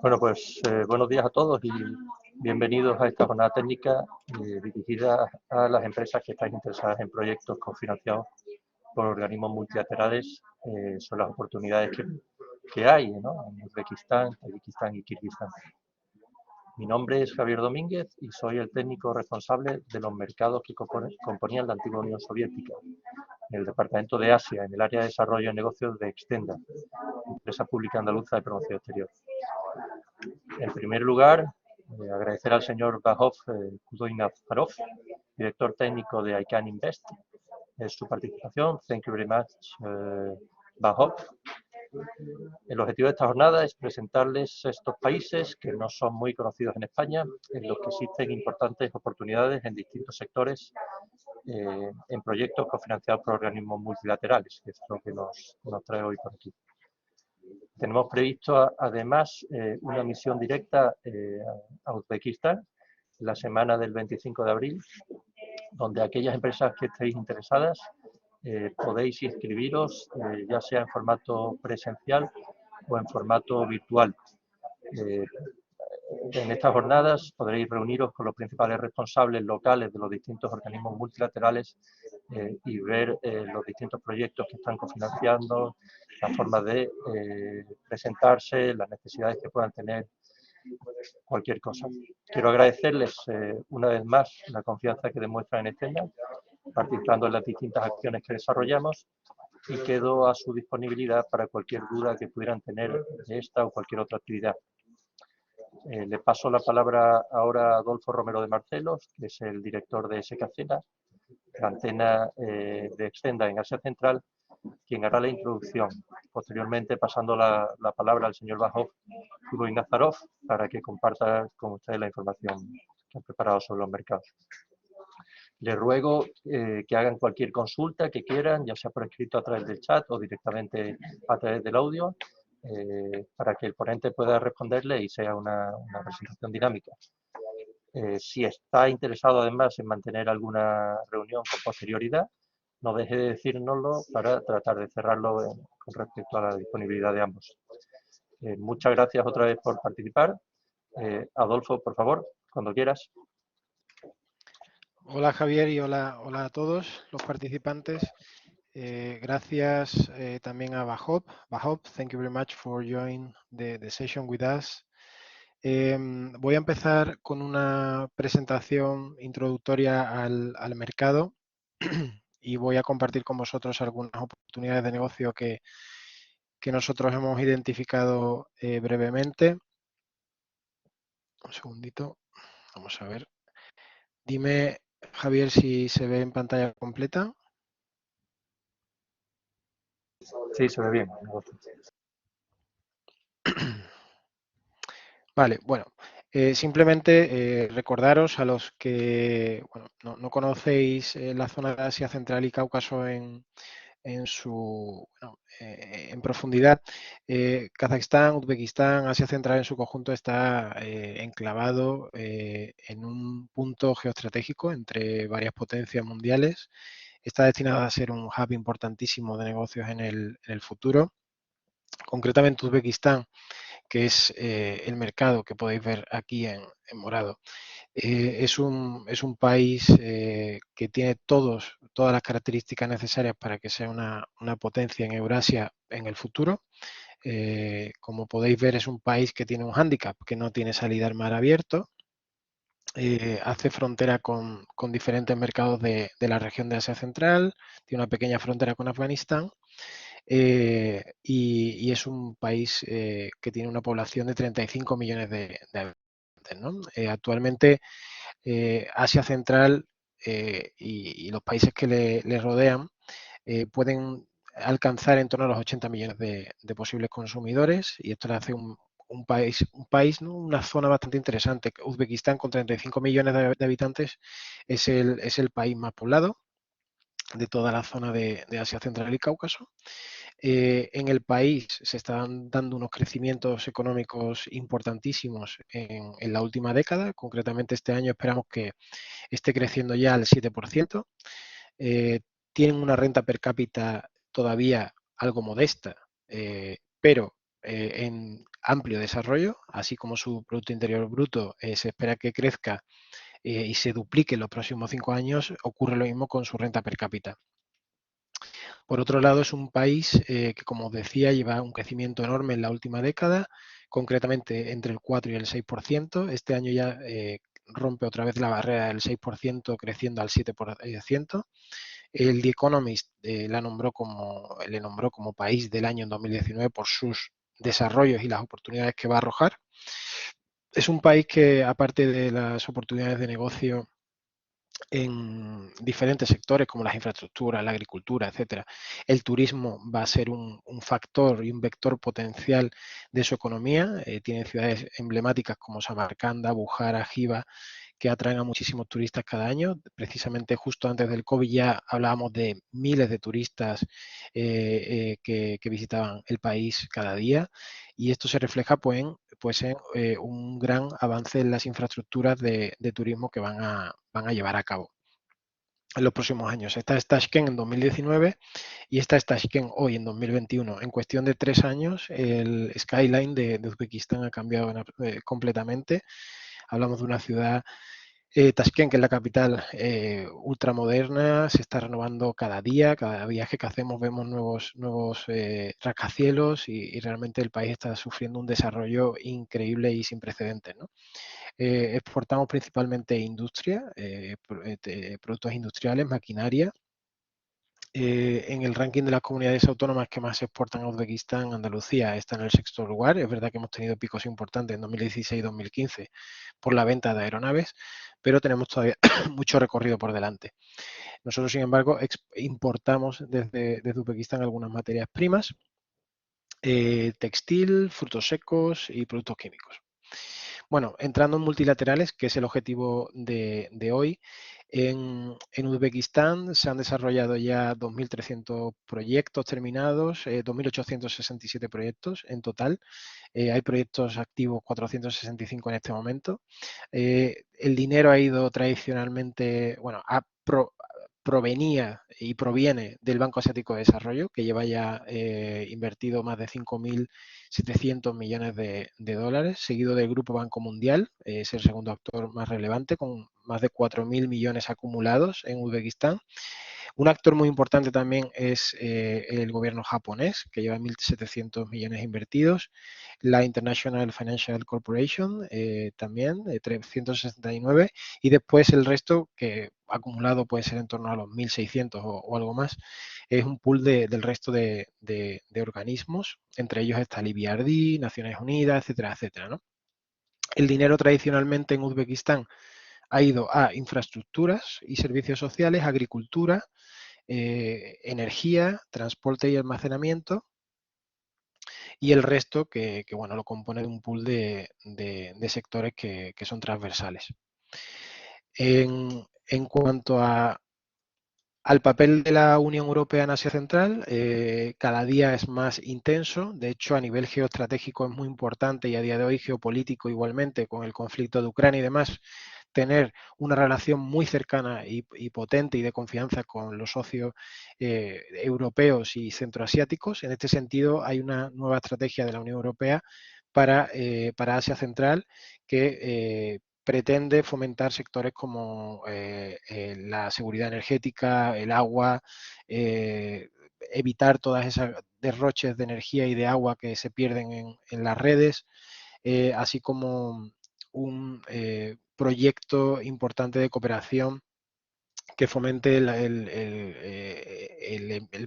Bueno, pues buenos días a todos y bienvenidos a esta jornada técnica dirigida a las empresas que están interesadas en proyectos cofinanciados por organismos multilaterales sobre las oportunidades que hay, ¿no?, en Uzbekistán, Tayikistan y Kirguistan. Mi nombre es Javier Domínguez y soy el técnico responsable de los mercados que componían la antigua Unión Soviética, en el Departamento de Asia, en el área de desarrollo de negocios de Extenda, empresa pública andaluza de promoción exterior. En primer lugar, agradecer al señor Vahob Khudoynazarov, director técnico de Aykan Invest, su participación. Thank you very much, Vahob. El objetivo de esta jornada es presentarles estos países que no son muy conocidos en España, en los que existen importantes oportunidades en distintos sectores en proyectos cofinanciados por organismos multilaterales, que es lo que nos trae hoy por aquí. Tenemos previsto además una misión directa a Uzbekistán la semana del 25 de abril, donde aquellas empresas que estéis interesadas podéis inscribiros, ya sea en formato presencial o en formato virtual. En estas jornadas podréis reuniros con los principales responsables locales de los distintos organismos multilaterales y ver los distintos proyectos que están cofinanciando, las formas de presentarse, las necesidades que puedan tener, cualquier cosa. Quiero agradecerles una vez más la confianza que demuestran en Extenda, participando en las distintas acciones que desarrollamos, y quedo a su disponibilidad para cualquier duda que pudieran tener de esta o cualquier otra actividad. Le paso la palabra ahora a Adolfo Romero de Marcelo, que es el director de ESKZ, la antena de Extenda en Asia Central, quien hará la introducción. Posteriormente, pasando la palabra al señor Vahob Khudoynazarov para que comparta con ustedes la información que han preparado sobre los mercados. Les ruego que hagan cualquier consulta que quieran, ya sea por escrito a través del chat o directamente a través del audio, para que el ponente pueda responderle y sea una presentación dinámica. Si está interesado además en mantener alguna reunión con posterioridad, no deje de decírnoslo para tratar de cerrarlo con respecto a la disponibilidad de ambos. Muchas gracias otra vez por participar. Adolfo, por favor, cuando quieras. Hola Javier y hola a todos los participantes. Gracias también a Vahob. Vahob, thank you very much for joining the session with us. Voy a empezar con una presentación introductoria al mercado y voy a compartir con vosotros algunas oportunidades de negocio que nosotros hemos identificado brevemente. Un segundito, vamos a ver. Dime, Javier, si se ve en pantalla completa. Sí, se ve bien. Vale, bueno, simplemente recordaros a los que no conocéis la zona de Asia Central y Cáucaso en profundidad. Kazajistán, Uzbekistán, Asia Central en su conjunto está enclavado en un punto geoestratégico entre varias potencias mundiales. Está destinada a ser un hub importantísimo de negocios en el futuro. Concretamente Uzbekistán, que es el mercado que podéis ver aquí en morado. Es un país que tiene todas las características necesarias para que sea una potencia en Eurasia en el futuro. Como podéis ver, es un país que tiene un hándicap, que no tiene salida al mar abierto. Hace frontera con diferentes mercados de la región de Asia Central, tiene una pequeña frontera con Afganistán. Y es un país que tiene una población de 35 millones de habitantes, ¿no? Actualmente Asia Central y los países que le rodean pueden alcanzar en torno a los 80 millones de posibles consumidores, y esto le hace un país, ¿no?, una zona bastante interesante. Uzbekistán, con 35 millones de habitantes, es el país más poblado de toda la zona de Asia Central y Cáucaso. En el país se están dando unos crecimientos económicos importantísimos en la última década. Concretamente este año esperamos que esté creciendo ya al 7%. tienen una renta per cápita todavía algo modesta, pero en amplio desarrollo, así como su Producto Interior Bruto se espera que crezca y se duplique en los próximos 5 años, ocurre lo mismo con su renta per cápita. Por otro lado, es un país que, como os decía, lleva un crecimiento enorme en la última década, concretamente entre el 4 y el 6%. Este año ya rompe otra vez la barrera del 6%, creciendo al 7%. El The Economist le nombró como país del año en 2019 por sus desarrollos y las oportunidades que va a arrojar. Es un país que, aparte de las oportunidades de negocio en diferentes sectores como las infraestructuras, la agricultura, etcétera, el turismo va a ser un factor y un vector potencial de su economía. Tiene ciudades emblemáticas como Samarcanda, Bujara, Jiva, que atraen a muchísimos turistas cada año. Precisamente justo antes del COVID ya hablábamos de miles de turistas que visitaban el país cada día, y esto se refleja en un gran avance en las infraestructuras de turismo que van a llevar a cabo en los próximos años. Esta es Tashkent en 2019 y esta es Tashkent hoy en 2021. En cuestión de 3 años, el skyline de Uzbekistán ha cambiado completamente. Hablamos de una ciudad, Tashkent, que es la capital, ultramoderna, se está renovando cada día, cada viaje que hacemos vemos nuevos rascacielos, y realmente el país está sufriendo un desarrollo increíble y sin precedentes, ¿no? Exportamos principalmente industria, productos industriales, maquinaria. En el ranking de las comunidades autónomas que más exportan a Uzbekistán, Andalucía está en el 6º lugar. Es verdad que hemos tenido picos importantes en 2016 y 2015 por la venta de aeronaves, pero tenemos todavía mucho recorrido por delante. Nosotros, sin embargo, importamos desde Uzbekistán algunas materias primas, textil, frutos secos y productos químicos. Bueno, entrando en multilaterales, que es el objetivo de hoy, en Uzbekistán se han desarrollado ya 2.300 proyectos terminados, 2.867 proyectos en total. Hay proyectos activos 465 en este momento. El dinero ha ido tradicionalmente, bueno, provenía y proviene del Banco Asiático de Desarrollo, que lleva ya invertido más de 5.700 millones de dólares, seguido del Grupo Banco Mundial, es el segundo actor más relevante, con más de 4.000 millones acumulados en Uzbekistán. Un actor muy importante también es el gobierno japonés, que lleva 1.700 millones invertidos. La International Financial Corporation también, 369. Y después el resto, que acumulado puede ser en torno a los 1.600 o algo más, es un pool del resto de organismos. Entre ellos está el IBRD, Naciones Unidas, etcétera, etcétera, ¿no? El dinero tradicionalmente en Uzbekistán ha ido a infraestructuras y servicios sociales, agricultura, energía, transporte y almacenamiento, y el resto bueno, lo compone de un pool de sectores que son transversales. En cuanto al papel de la Unión Europea en Asia Central, cada día es más intenso. De hecho, a nivel geoestratégico es muy importante, y a día de hoy geopolítico igualmente, con el conflicto de Ucrania y demás, tener una relación muy cercana y potente y de confianza con los socios europeos y centroasiáticos. En este sentido, hay una nueva estrategia de la Unión Europea para Asia Central que pretende fomentar sectores como la seguridad energética, el agua, evitar todas esas derroches de energía y de agua que se pierden en las redes, así como un proyecto importante de cooperación que fomente el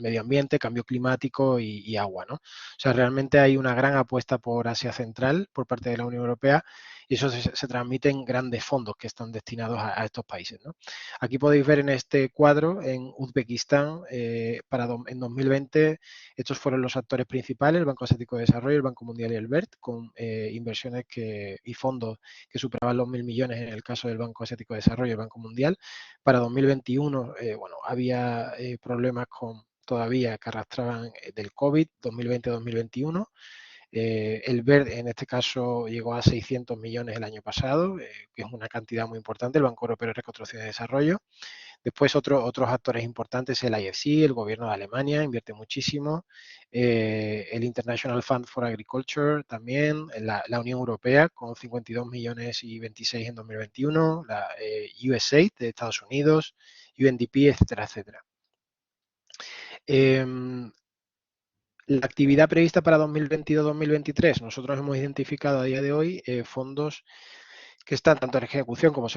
medio ambiente, cambio climático y agua, ¿no? O sea, realmente hay una gran apuesta por Asia Central por parte de la Unión Europea, y eso se transmite en grandes fondos que están destinados a estos países, ¿no? Aquí podéis ver en este cuadro, en Uzbekistán, en 2020, estos fueron los actores principales: el Banco Asiático de Desarrollo, el Banco Mundial y el BERD, con inversiones y fondos que superaban los 1.000 millones en el caso del Banco Asiático de Desarrollo y el Banco Mundial. Para 2021, bueno, había problemas todavía que arrastraban del COVID, 2020-2021. El BERD, en este caso, llegó a 600 millones el año pasado, que es una cantidad muy importante, el Banco Europeo de Reconstrucción y Desarrollo. Después otros actores importantes, el IFC, el gobierno de Alemania, invierte muchísimo, el International Fund for Agriculture también, la Unión Europea con 52 millones y 26 en 2021, la USAID de Estados Unidos, UNDP, etcétera, etcétera. La actividad prevista para 2022-2023, nosotros hemos identificado a día de hoy fondos que están tanto en ejecución como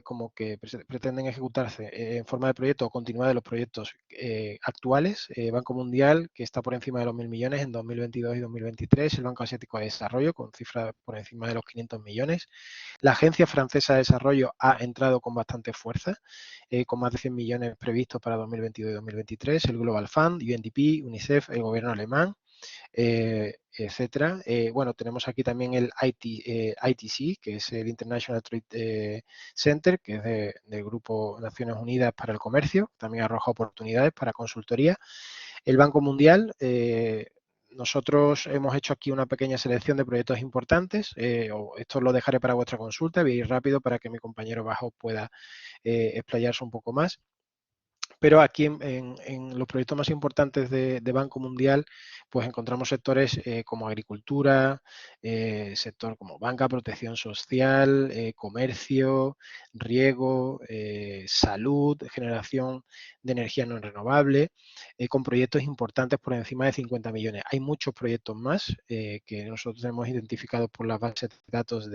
como que pretenden ejecutarse en forma de proyecto o continuidad de los proyectos actuales. Banco Mundial, que está por encima de los 1.000 millones en 2022 y 2023. El Banco Asiático de Desarrollo, con cifras por encima de los 500 millones. La Agencia Francesa de Desarrollo ha entrado con bastante fuerza, con más de 100 millones previstos para 2022 y 2023. El Global Fund, UNDP, UNICEF, el gobierno alemán, etcétera. Bueno, tenemos aquí también el ITC, que es el International Trade Center, que es del Grupo Naciones Unidas para el Comercio, también arroja oportunidades para consultoría. El Banco Mundial, nosotros hemos hecho aquí una pequeña selección de proyectos importantes, esto lo dejaré para vuestra consulta, voy a ir rápido para que mi compañero Vahob pueda explayarse un poco más. Pero aquí en los proyectos más importantes de Banco Mundial, pues encontramos sectores como agricultura, sector como banca, protección social, comercio, riego, salud, generación de energía no renovable, con proyectos importantes por encima de 50 millones. Hay muchos proyectos más que nosotros hemos identificado por las bases de datos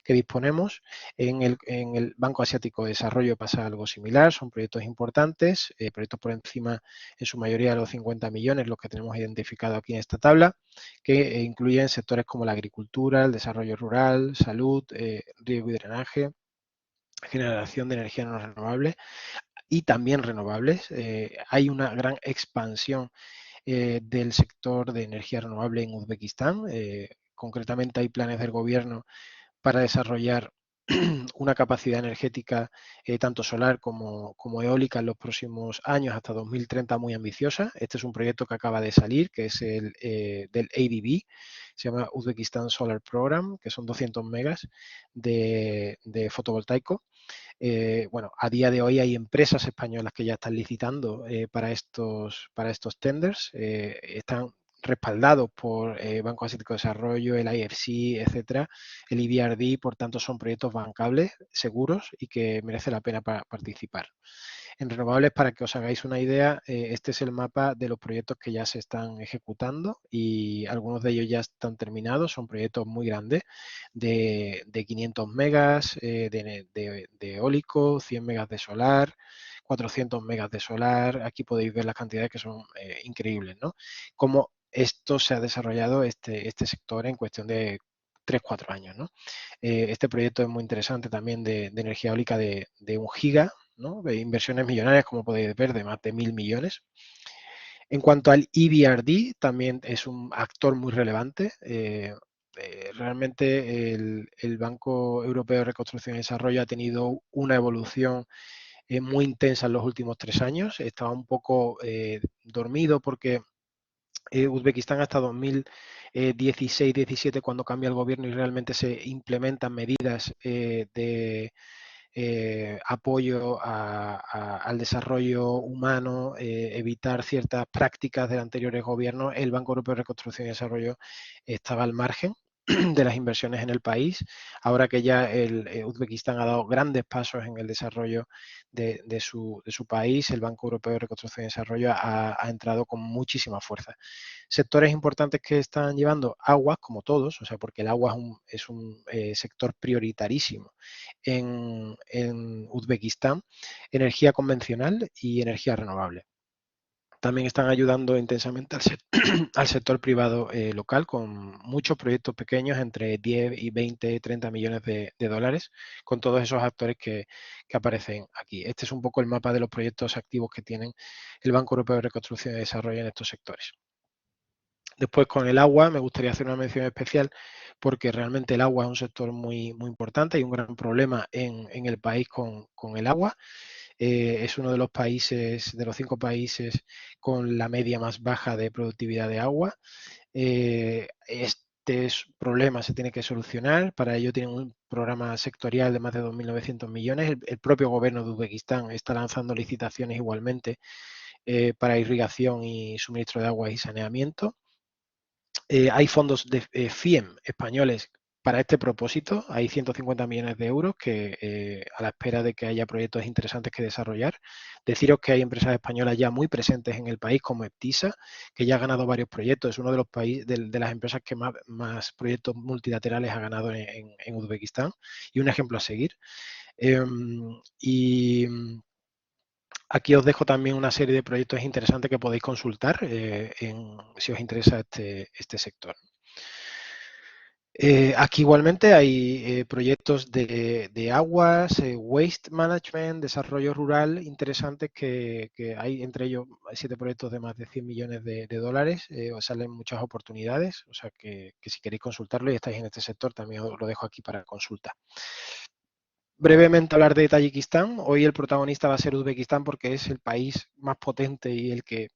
que disponemos. En el Banco Asiático de Desarrollo pasa algo similar, son proyectos importantes, proyectos por encima en su mayoría de los 50 millones, los que tenemos identificado aquí en esta tabla, que incluyen sectores como la agricultura, el desarrollo rural, salud, riego y drenaje, generación de energía no renovable y también renovables. Hay una gran expansión del sector de energía renovable en Uzbekistán. Concretamente hay planes del gobierno para desarrollar una capacidad energética tanto solar como eólica en los próximos años hasta 2030 muy ambiciosa. Este es un proyecto que acaba de salir, que es el del ADB, se llama Uzbekistan Solar Program, que son 200 megas de fotovoltaico. Bueno, a día de hoy hay empresas españolas que ya están licitando para estos tenders, están respaldados por Banco Asiático de Desarrollo, el IFC, etcétera, el EBRD, por tanto son proyectos bancables, seguros y que merece la pena participar. En renovables, para que os hagáis una idea, este es el mapa de los proyectos que ya se están ejecutando y algunos de ellos ya están terminados, son proyectos muy grandes, de 500 megas de eólico, 100 megas de solar, 400 megas de solar, aquí podéis ver las cantidades que son increíbles, ¿no? Cómo esto se ha desarrollado, este sector, en cuestión de 3-4 años, ¿no? Este proyecto es muy interesante también de energía eólica de 1 giga, ¿no? De inversiones millonarias, como podéis ver, de más de 1.000 millones. En cuanto al EBRD, también es un actor muy relevante. Realmente el Banco Europeo de Reconstrucción y Desarrollo ha tenido una evolución muy intensa en los últimos 3 años. Estaba un poco dormido porque Uzbekistán hasta 2016-17, cuando cambia el gobierno y realmente se implementan medidas de apoyo al desarrollo humano, evitar ciertas prácticas de anteriores gobiernos, el Banco Europeo de Reconstrucción y Desarrollo estaba al margen de las inversiones en el país. Ahora que ya Uzbekistán ha dado grandes pasos en el desarrollo de su país, el Banco Europeo de Reconstrucción y Desarrollo ha entrado con muchísima fuerza. Sectores importantes que están llevando aguas, como todos, o sea, porque el agua es un sector prioritarísimo en Uzbekistán, energía convencional y energía renovable. También están ayudando intensamente al sector privado local con muchos proyectos pequeños entre 10 y 20, 30 millones de dólares con todos esos actores que aparecen aquí. Este es un poco el mapa de los proyectos activos que tienen el Banco Europeo de Reconstrucción y Desarrollo en estos sectores. Después, con el agua, me gustaría hacer una mención especial porque realmente el agua es un sector muy, muy importante. Hay un gran problema en el país con el agua. Es uno de los países, de los 5 países con la media más baja de productividad de agua. Este este problema se tiene que solucionar. Para ello tienen un programa sectorial de más de 2.900 millones. El propio gobierno de Uzbekistán está lanzando licitaciones igualmente para irrigación y suministro de agua y saneamiento. Hay fondos de FIEM españoles para este propósito. Hay 150 millones de euros que a la espera de que haya proyectos interesantes que desarrollar. Deciros que hay empresas españolas ya muy presentes en el país, como Eptisa, que ya ha ganado varios proyectos. Es uno de los países de las empresas que más proyectos multilaterales ha ganado en Uzbekistán y un ejemplo a seguir. Y aquí os dejo también una serie de proyectos interesantes que podéis consultar si os interesa este sector. Aquí igualmente hay proyectos de aguas, waste management, desarrollo rural interesantes que hay, entre ellos hay 7 proyectos de más de 100 millones de dólares, os salen muchas oportunidades, o sea que si queréis consultarlo y estáis en este sector también os lo dejo aquí para consulta. Brevemente hablar de Tayikistán. Hoy el protagonista va a ser Uzbekistán porque es el país más potente y el que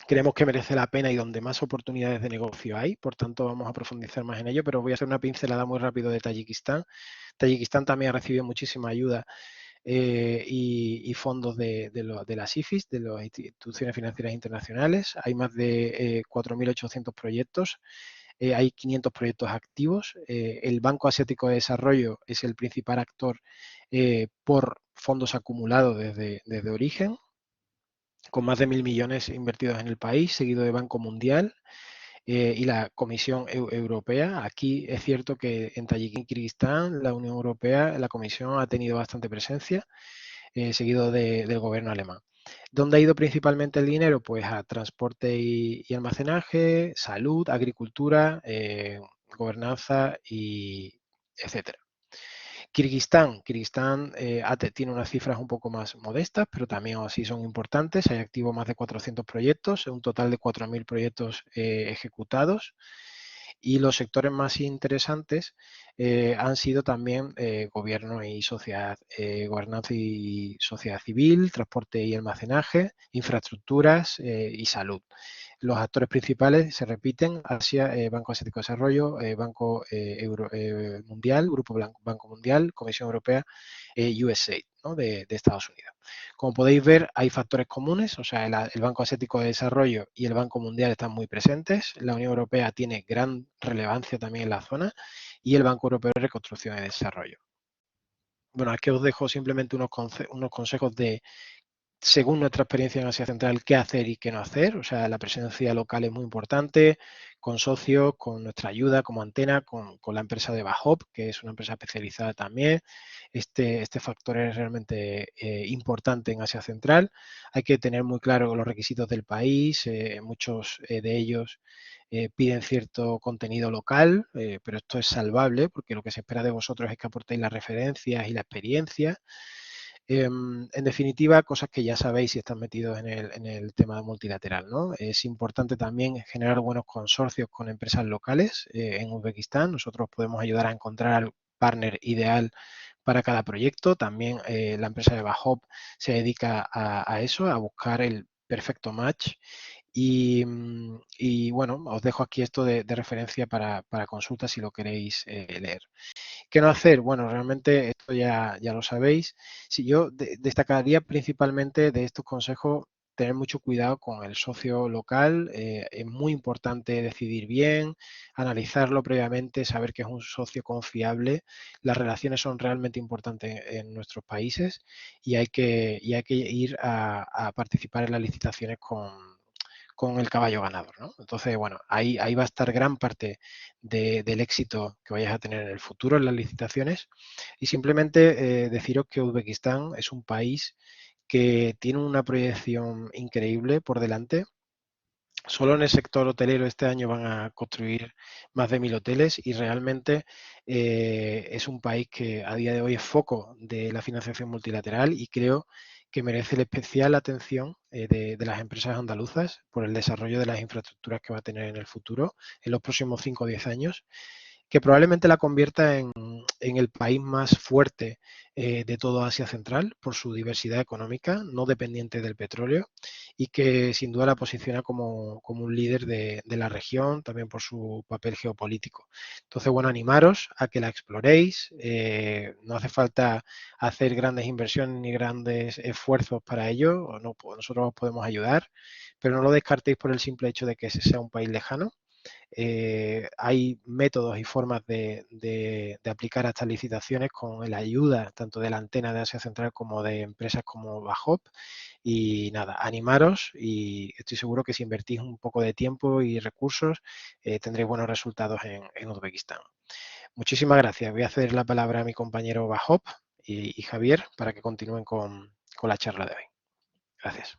creemos que merece la pena y donde más oportunidades de negocio hay. Por tanto, vamos a profundizar más en ello, pero voy a hacer una pincelada muy rápido de Tayikistán. Tayikistán también ha recibido muchísima ayuda y fondos de las IFIs, de las instituciones financieras internacionales. Hay más de 4.800 proyectos. Hay 500 proyectos activos. El Banco Asiático de Desarrollo es el principal actor por fondos acumulados desde origen, con más de 1.000 millones invertidos en el país, seguido de Banco Mundial y la Comisión Europea. Aquí es cierto que en Tayikistán y Kirguistán, la Unión Europea, la Comisión ha tenido bastante presencia, seguido del gobierno alemán. ¿Dónde ha ido principalmente el dinero? Pues a transporte y almacenaje, salud, agricultura, gobernanza y etcétera. Kirguistán tiene unas cifras un poco más modestas, pero también así son importantes. Hay activos más de 400 proyectos, un total de 4.000 proyectos ejecutados. Y los sectores más interesantes han sido también gobierno y sociedad, gobernanza y sociedad civil, transporte y almacenaje, infraestructuras y salud. Los actores principales se repiten: Asia, Banco Asiático de Desarrollo, Banco Mundial, Grupo Banco Mundial, Comisión Europea, USAID, ¿no? de Estados Unidos. Como podéis ver, hay factores comunes, o sea, el Banco Asiático de Desarrollo y el Banco Mundial están muy presentes. La Unión Europea tiene gran relevancia también en la zona y el Banco Europeo de Reconstrucción y Desarrollo. Bueno, aquí os dejo simplemente unos consejos de, según nuestra experiencia en Asia Central, qué hacer y qué no hacer. O sea, la presencia local es muy importante, con socios, con nuestra ayuda como Antena, con la empresa de Vahob, que es una empresa especializada también. Este factor es realmente importante en Asia Central. Hay que tener muy claro los requisitos del país. Muchos de ellos piden cierto contenido local, pero esto es salvable porque lo que se espera de vosotros es que aportéis las referencias y la experiencia. En definitiva, cosas que ya sabéis si están metidos en el tema multilateral, ¿no? Es importante también generar buenos consorcios con empresas locales en Uzbekistán. Nosotros podemos ayudar a encontrar al partner ideal para cada proyecto. También la empresa de Vahob se dedica a eso, a buscar el perfecto match. Y bueno, os dejo aquí esto de referencia para consulta si lo queréis leer. ¿Qué no hacer? Bueno, realmente esto ya lo sabéis. Si yo destacaría principalmente de estos consejos tener mucho cuidado con el socio local. Es muy importante decidir bien, analizarlo previamente, saber que es un socio confiable. Las relaciones son realmente importantes en nuestros países y hay que ir a participar en las licitaciones con el caballo ganador, ¿no? Entonces, bueno, ahí va a estar gran parte del éxito que vayas a tener en el futuro en las licitaciones. Y simplemente deciros que Uzbekistán es un país que tiene una proyección increíble por delante. Solo en el sector hotelero este año van a construir más de 1.000 hoteles y realmente es un país que a día de hoy es foco de la financiación multilateral y creo que merece la especial atención de las empresas andaluzas por el desarrollo de las infraestructuras que va a tener en el futuro, en los próximos 5 o 10 años. que probablemente la convierta en el país más fuerte de todo Asia Central por su diversidad económica, no dependiente del petróleo, y que sin duda la posiciona como un líder de la región, también por su papel geopolítico. Entonces, bueno, animaros a que la exploréis. No hace falta hacer grandes inversiones ni grandes esfuerzos para ello, nosotros os podemos ayudar, pero no lo descartéis por el simple hecho de que ese sea un país lejano. Hay métodos y formas de aplicar a estas licitaciones con la ayuda tanto de la Antena de Asia Central como de empresas como Vahob. Y nada, animaros, y estoy seguro que si invertís un poco de tiempo y recursos tendréis buenos resultados en Uzbekistán. Muchísimas gracias. Voy a ceder la palabra a mi compañero Vahob y Javier para que continúen con la charla de hoy. Gracias.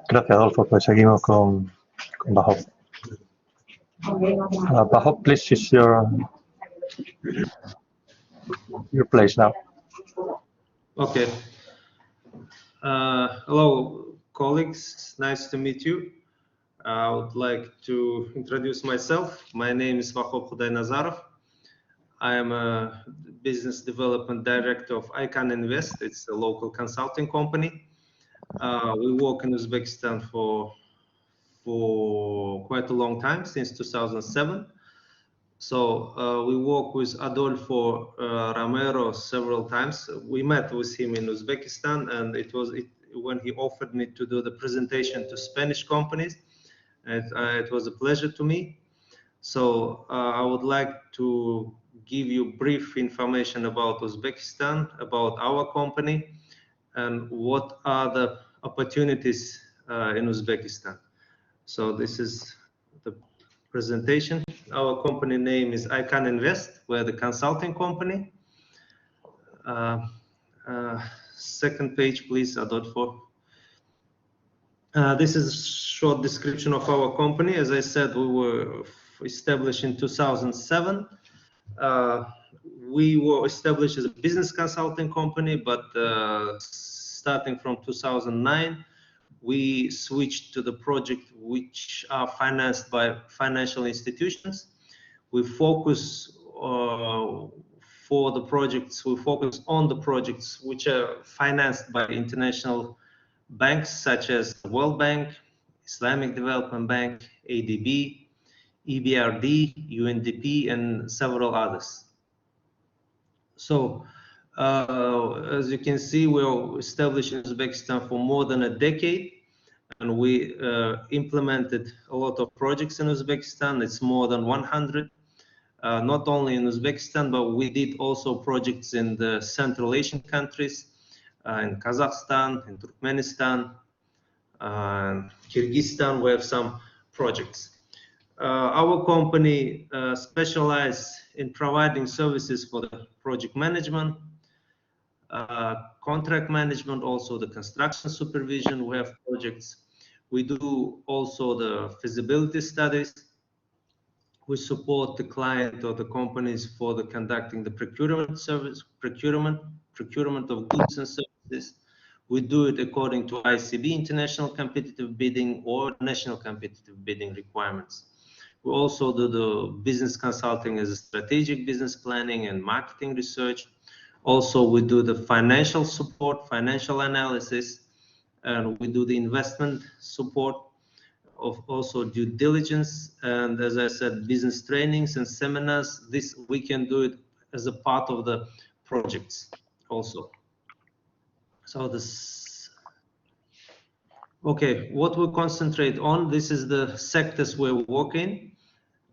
Gracias, Adolfo. Pues seguimos con Vahob. Vahob, please, is your place now. Okay. Hello, colleagues. Nice to meet you. I would like to introduce myself. My name is Vahob Khudoynazarov. I am a business development director of Aykan Invest. It's a local consulting company. We work in Uzbekistan for quite a long time, since 2007. So we work with Adolfo Romero several times. We met with him in Uzbekistan, and it was when he offered me to do the presentation to Spanish companies. It was a pleasure to me. So I would like to give you brief information about Uzbekistan, about our company, and what are the opportunities in Uzbekistan. So this is the presentation. Our company name is Aykan Invest. We're the consulting company. Second page, please, Adolfo. This is a short description of our company. As I said, we were established in 2007. We were established as a business consulting company, but starting from 2009, we switched to the project which are financed by financial institutions. We focus for the projects, we focus on the projects which are financed by international banks such as the World Bank, Islamic Development Bank, ADB, EBRD, UNDP, and several others. So as you can see, we are established in Uzbekistan for more than a decade, and we implemented a lot of projects in Uzbekistan. It's more than 100, not only in Uzbekistan, but we did also projects in the Central Asian countries, in Kazakhstan, in Turkmenistan, Kirguistan. We have some projects. Our company specializes in providing services for the project management, contract management, also the construction supervision. We have projects. We do also the feasibility studies. We support the client or the companies for the conducting the procurement service, procurement of goods and services. We do it according to ICB, International Competitive Bidding, or National Competitive Bidding requirements. We also do the business consulting as a strategic business planning and marketing research. Also, we do the financial support, financial analysis, and we do the investment support, of also due diligence, and as I said, business trainings and seminars. This we can do it as a part of the projects also. So this, okay, what we concentrate on, this is the sectors where we work in.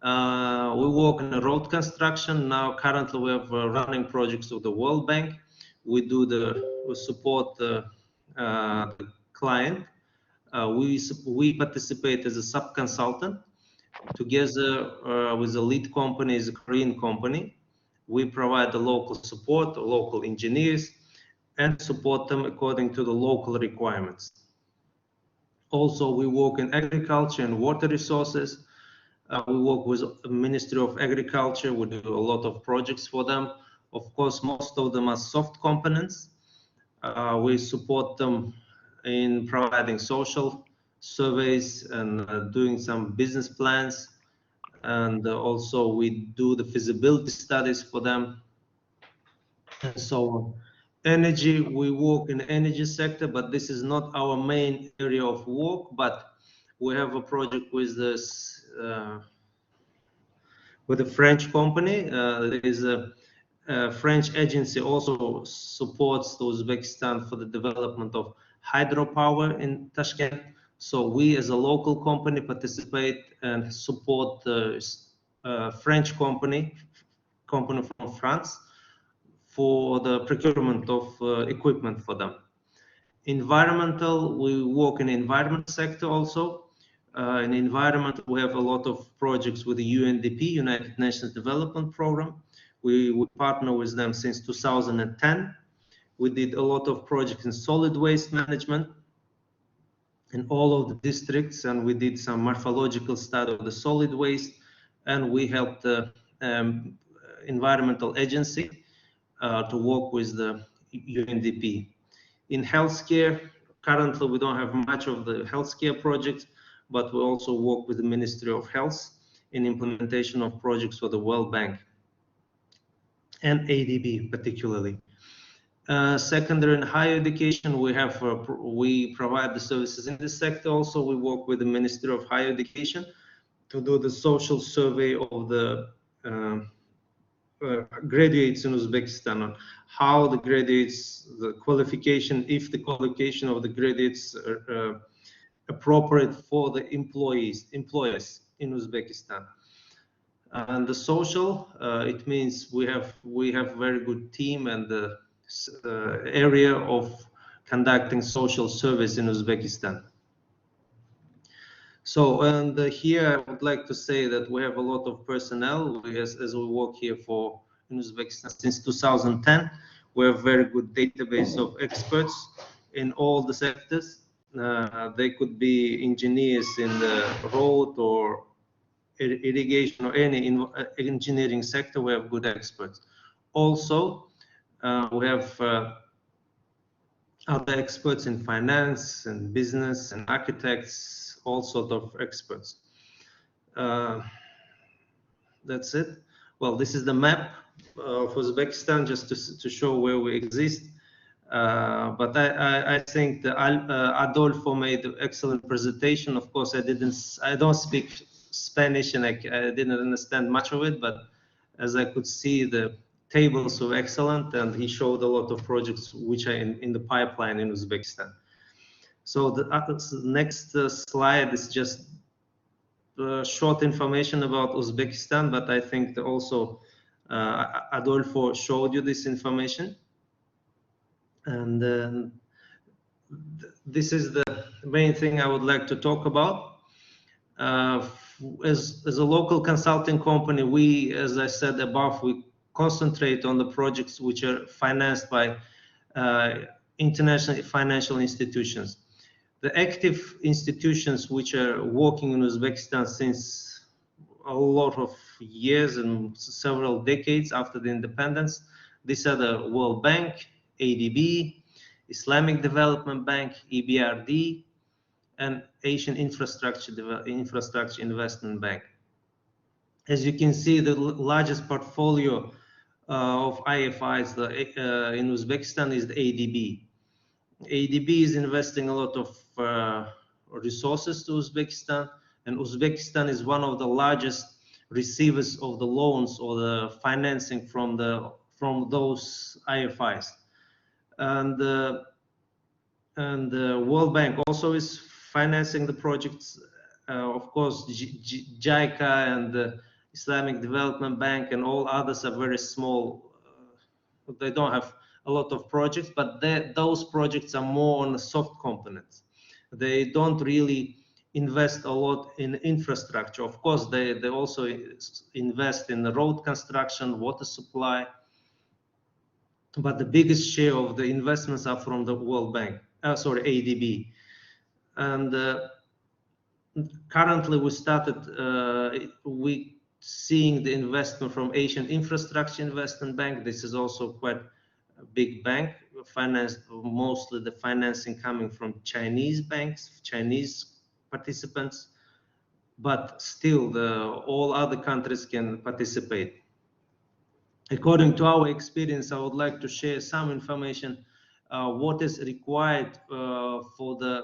We work in road construction. Now currently we have running projects with the World Bank. We support the client. We participate as a sub-consultant together with the lead company, is a Korean company. We provide the local support, the local engineers, and support them according to the local requirements. Also, we work in agriculture and water resources. We work with the Ministry of Agriculture. We do a lot of projects for them. Of course, most of them are soft components. We support them in providing social surveys and doing some business plans, and also we do the feasibility studies for them and so on. Energy, we work in the energy sector, but this is not our main area of work, but we have a project with this with a French company. There is a French agency also supports Uzbekistan for the development of hydropower in Tashkent. So we as a local company participate and support the French company from France for the procurement of equipment for them. Environmental, we work in the environment sector also. In environment, we have a lot of projects with the UNDP, United Nations Development Program. We partner with them since 2010. We did a lot of projects in solid waste management in all of the districts, and we did some morphological study of the solid waste, and we helped the environmental agency to work with the UNDP. In healthcare, currently we don't have much of the healthcare projects, but we also work with the Ministry of Health in implementation of projects for the World Bank and ADB particularly. Secondary and higher education, we provide the services in this sector. Also, we work with the Ministry of Higher Education to do the social survey of the graduates in Uzbekistan, on how the graduates, the qualification, if the qualification of the graduates are appropriate for the employers in Uzbekistan. And the social, it means we have very good team and the area of conducting social service in Uzbekistan. So, and here I would like to say that we have a lot of personnel. As we work here in Uzbekistan since 2010, we have very good database of experts in all the sectors. They could be engineers in the road or irrigation or any engineering sector. We have good experts. Also, we have other experts in finance and business and architects, all sorts of experts. That's it. Well, this is the map of Uzbekistan, just to show where we exist. But I think that Adolfo made an excellent presentation. Of course, I don't speak Spanish and I didn't understand much of it, but as I could see, the tables were excellent, and he showed a lot of projects which are in the pipeline in Uzbekistan. So the next slide is just short information about Uzbekistan, but I think that also Adolfo showed you this information. And this is the main thing I would like to talk about. As a local consulting company, we, as I said above, we concentrate on the projects which are financed by international financial institutions. The active institutions which are working in Uzbekistan since a lot of years and several decades after the independence, these are the World Bank, ADB, Islamic Development Bank, EBRD, and Asian Infrastructure Investment Bank. As you can see, the largest portfolio of IFIs in Uzbekistan is the ADB. ADB is investing a lot of resources to Uzbekistan, and Uzbekistan is one of the largest receivers of the loans or the financing from those IFIs. And the World Bank also is financing the projects. Of course, JICA and the Islamic Development Bank and all others are very small. They don't have a lot of projects, but those projects are more on the soft components. They don't really invest a lot in infrastructure. Of course, they also invest in the road construction, water supply, but the biggest share of the investments are from the World Bank, ADB. And currently we seeing the investment from Asian Infrastructure Investment Bank. This is also quite a big bank, financed mostly the financing coming from Chinese banks, Chinese participants, but still all other countries can participate. According to our experience, I would like to share some information what is required for the,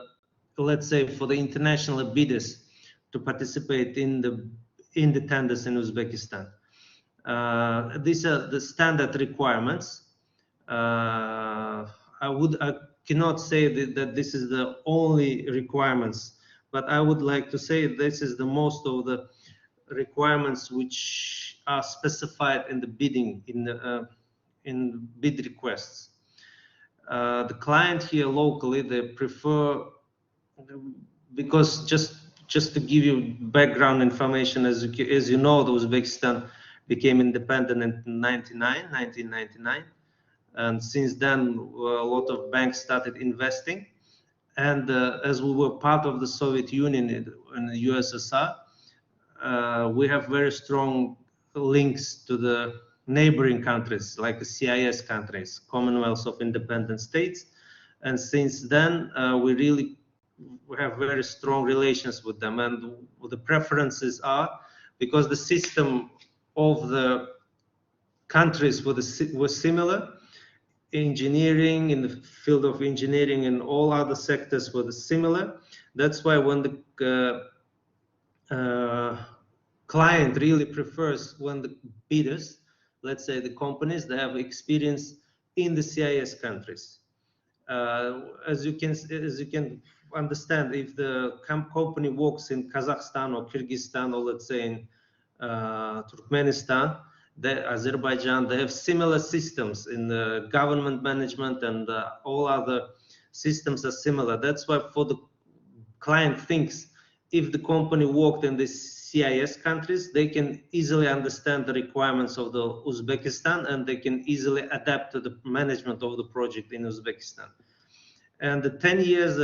let's say, for the international bidders to participate in the tenders in Uzbekistan. These are the standard requirements. I cannot say that this is the only requirements, but I would like to say this is the most of the requirements which are specified in the bidding, in bid requests. The client here locally, they prefer, because just to give you background information, as you know, the Uzbekistan became independent in 1999, and since then a lot of banks started investing, and as we were part of the Soviet Union in the USSR, we have very strong links to the neighboring countries, like the CIS countries, Commonwealth of Independent States, and since then we have very strong relations with them, and the preferences are, because the system of the countries was similar, engineering, in the field of engineering and all other sectors were similar. That's why when the client really prefers when the bidders, let's say the companies, they have experience in the CIS countries. As you can understand, if the company works in Kazakhstan or Kirguistan, or let's say in Turkmenistan, Azerbaijan, they have similar systems in the government management, and all other systems are similar. That's why for the client thinks, if the company worked in the CIS countries, they can easily understand the requirements of the Uzbekistan, and they can easily adapt to the management of the project in Uzbekistan. And the 10 years,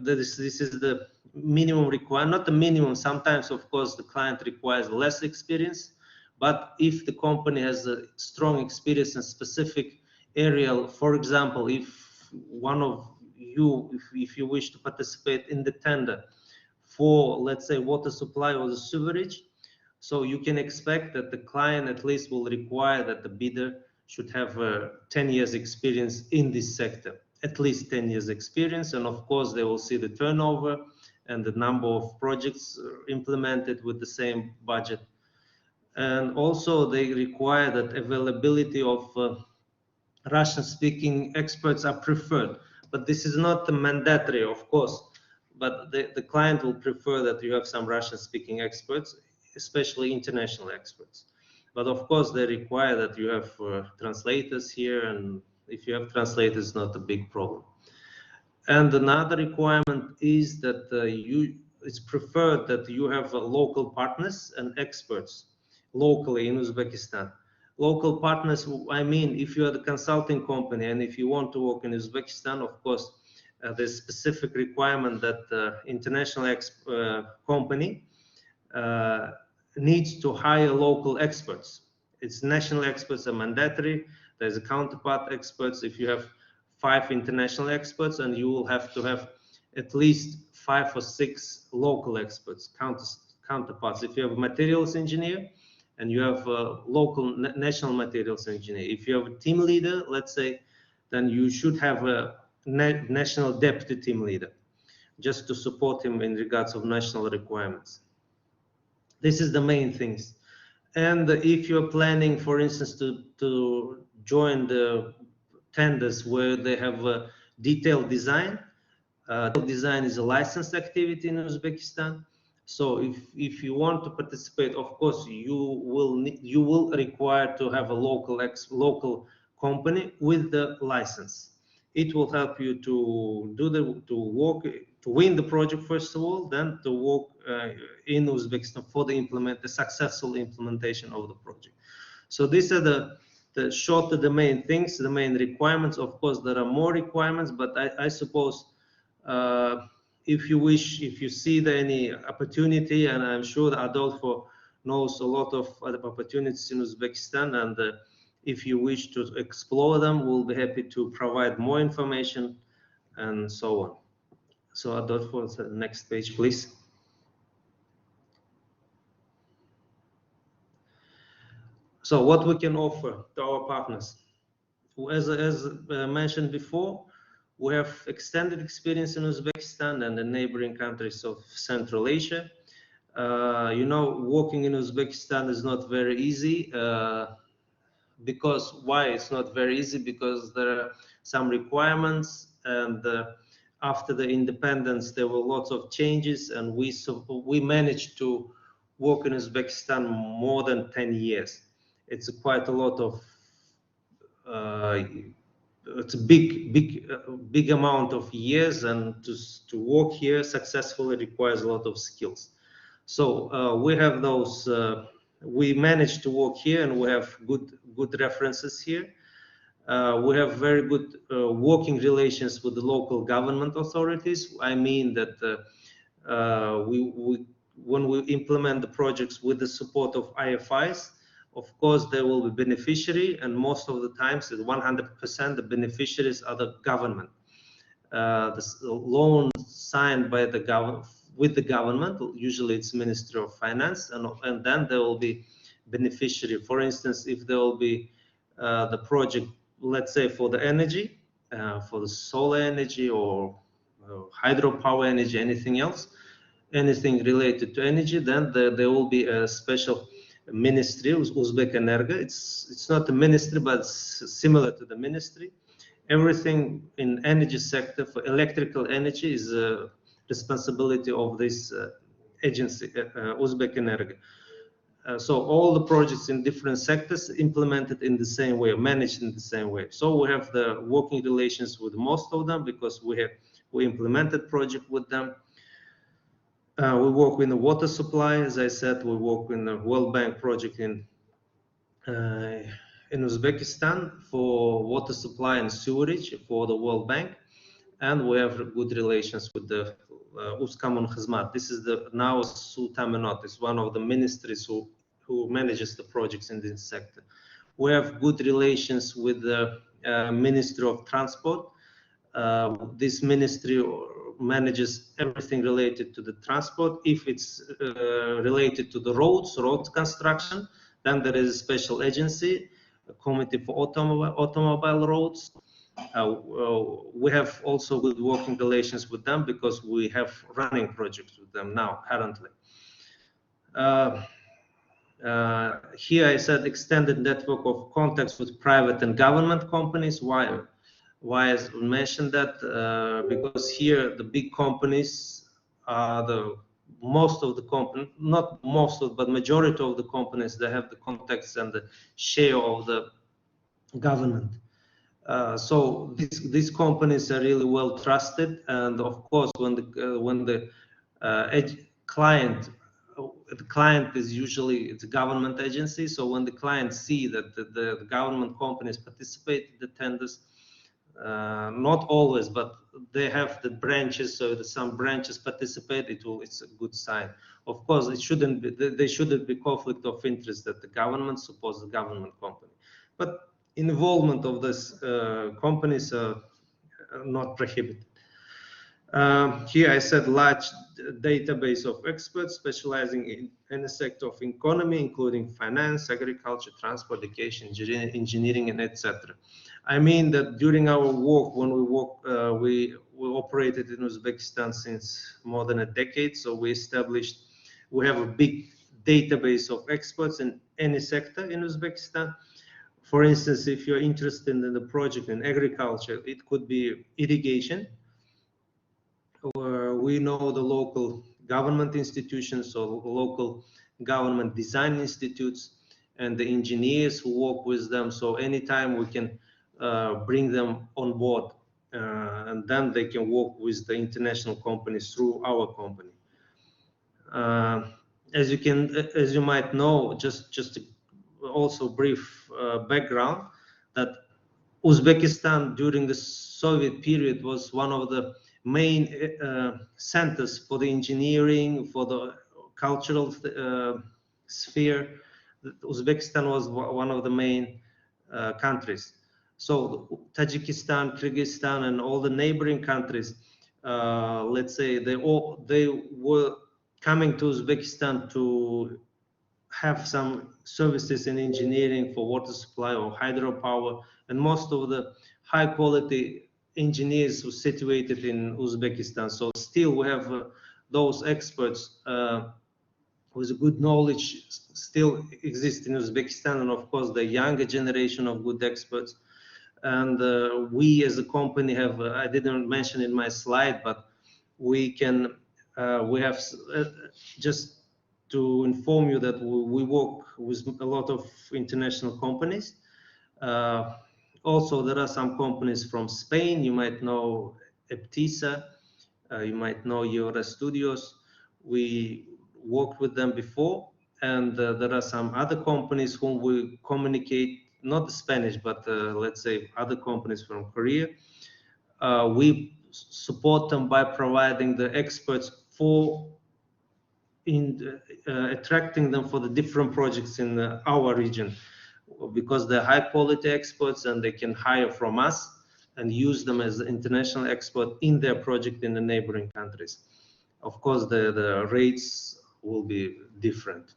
this is the minimum requirement, not the minimum. Sometimes, of course, the client requires less experience, but if the company has a strong experience in specific area, for example, if one of you, if you wish to participate in the tender for, let's say, water supply or the sewerage, so you can expect that the client at least will require that the bidder should have 10 years experience in this sector, at least 10 years experience, and of course they will see the turnover and the number of projects implemented with the same budget. And also they require that availability of Russian-speaking experts are preferred, but this is not mandatory, of course, but the client will prefer that you have some Russian-speaking experts, especially international experts. But of course they require that you have translators here, and if you have translators, it's not a big problem. And another requirement is that it's preferred that you have local partners and experts locally in Uzbekistan. Local partners, I mean, if you are the consulting company and if you want to work in Uzbekistan, of course, there's specific requirement that the international company needs to hire local experts. It's national experts are mandatory. There's a counterpart experts. If you have 5 international experts, and you will have to have at least 5 or 6 local experts, counterparts. If you have a materials engineer, and you have a local national materials engineer. If you have a team leader, let's say, then you should have a national deputy team leader, just to support him in regards of national requirements. This is the main things. And if you're planning, for instance, to join the tenders where they have a detailed design, design is a licensed activity in Uzbekistan. So if you want to participate, of course, you will require to have a local company with the license. It will help you to win the project first of all, then to work in Uzbekistan for the successful implementation of the project. So these are the main things, the main requirements. Of course, there are more requirements, but I suppose if you wish, if you see any opportunity, and I'm sure that Adolfo knows a lot of other opportunities in Uzbekistan, and if you wish to explore them, we'll be happy to provide more information and so on. So Adolfo, the next page, please. So what we can offer to our partners. As mentioned before, we have extended experience in Uzbekistan and the neighboring countries of Central Asia. You know, working in Uzbekistan is not very easy. Because why it's not very easy? Because there are some requirements, and after the independence there were lots of changes, and we managed to work in Uzbekistan more than 10 years. It's quite a lot of it's a big amount of years, and to work here successfully requires a lot of skills. So we have those. We managed to work here, and we have good references here. We have very good working relations with the local government authorities. I mean that when we implement the projects with the support of IFIs, of course, they will be beneficiary, and most of the times, 100%, the beneficiaries are the government. The loan signed by the government with the government, usually it's Ministry of Finance, and then there will be beneficiary. For instance, if there will be the project, let's say for the energy, for the solar energy or hydropower energy, anything else, anything related to energy, then there will be a special ministry, Uzbekistan. It's not a ministry, but it's similar to the ministry. Everything in energy sector for electrical energy is responsibility of this agency, Uzbekistan. So all the projects in different sectors implemented in the same way, managed in the same way. So we have the working relations with most of them because we implemented project with them. We work in the water supply, as I said. We work in the World Bank project in Uzbekistan for water supply and sewerage for the World Bank, and we have good relations with the Uzkamun Khizmat. This is the now Sultamanot. It's one of the ministries who manages the projects in this sector. We have good relations with the Ministry of Transport. This ministry manages everything related to the transport. If it's related to the road construction, then there is a special agency, a committee for automobile roads. We have also good working relations with them because we have running projects with them now currently. Here I said extended network of contacts with private and government companies. Why I mentioned that? Because here the big companies are most of the companies, not most of, but majority of the companies, they have the contacts and the share of the government. So these companies are really well trusted, and of course, when the client is usually it's a government agency. So when the clients see that the government companies participate in the tenders, not always, but they have the branches, so that some branches participate, it's a good sign. Of course, there shouldn't be conflict of interest that the government supports the government company, but involvement of these companies are not prohibited. Here I said large database of experts specializing in any sector of economy, including finance, agriculture, transport, education, engineering, and etc. I mean that during our work, when we operated in Uzbekistan since more than a decade, so we have a big database of experts in any sector in Uzbekistan. For instance, if you're interested in the project in agriculture, it could be irrigation, or we know the local government institutions or local government design institutes and the engineers who work with them. So anytime we can bring them on board, and then they can work with the international companies through our company. As you might know, just also brief background, that Uzbekistan during the Soviet period was one of the main centers for the engineering, for the cultural sphere. Uzbekistan was one of the main countries. So Tayikistan, Kirguistan, and all the neighboring countries let's say they were coming to Uzbekistan to have some services in engineering for water supply or hydropower, and most of the high quality engineers were situated in Uzbekistan. So still we have those experts with good knowledge still exist in Uzbekistan, and of course the younger generation of good experts. And we as a company have, I didn't mention in my slide, but we can, we have just to inform you that we work with a lot of international companies. Also, there are some companies from Spain. You might know Eptisa, you might know Eura Studios. We worked with them before, and there are some other companies whom we communicate, not Spanish, but let's say other companies from Korea. We support them by providing the experts for attracting them for the different projects in our region, because they're high quality experts and they can hire from us and use them as international expert in their project in the neighboring countries. Of course, the rates will be different.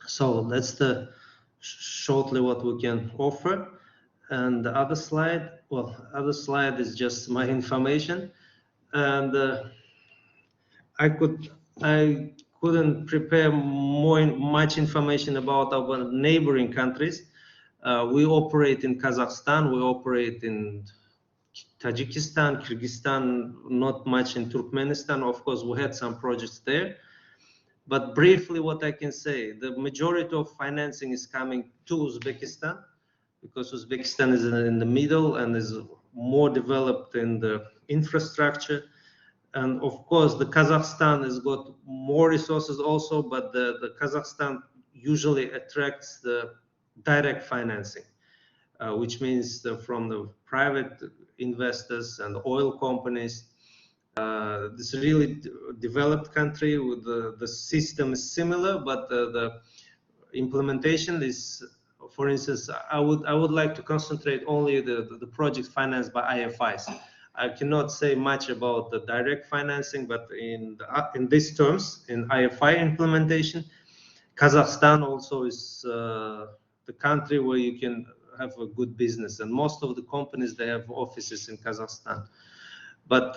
So that's the shortly what we can offer. And the other slide, well, other slide is just my information, and I couldn't prepare much information about our neighboring countries. We operate in Kazakhstan, we operate in Tayikistan, Kirguistan, not much in Turkmenistan. Of course, we had some projects there. But briefly, what I can say, the majority of financing is coming to Uzbekistan, because Uzbekistan is in the middle and is more developed in the infrastructure. And of course, the Kazakhstan has got more resources also, but the Kazakhstan usually attracts the direct financing, which means from the private investors and oil companies. This really developed country with the system is similar, but the implementation is, for instance, I would like to concentrate only the project financed by IFIs. I cannot say much about the direct financing, but in these terms, in IFI implementation, Kazakhstan also is the country where you can have a good business, and most of the companies, they have offices in Kazakhstan. But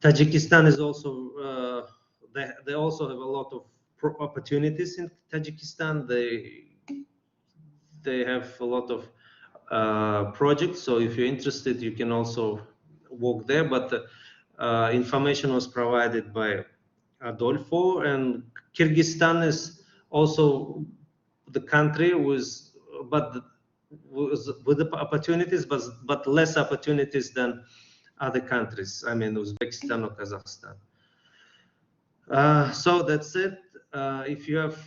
Tajikistan is also they also have a lot of opportunities in Tajikistan. They have a lot of projects, so if you're interested, you can also work there. But information was provided by Adolfo, and Kirguistan is also the country with the opportunities, but less opportunities than other countries. I mean, Uzbekistan or Kazakhstan. So that's it. If you have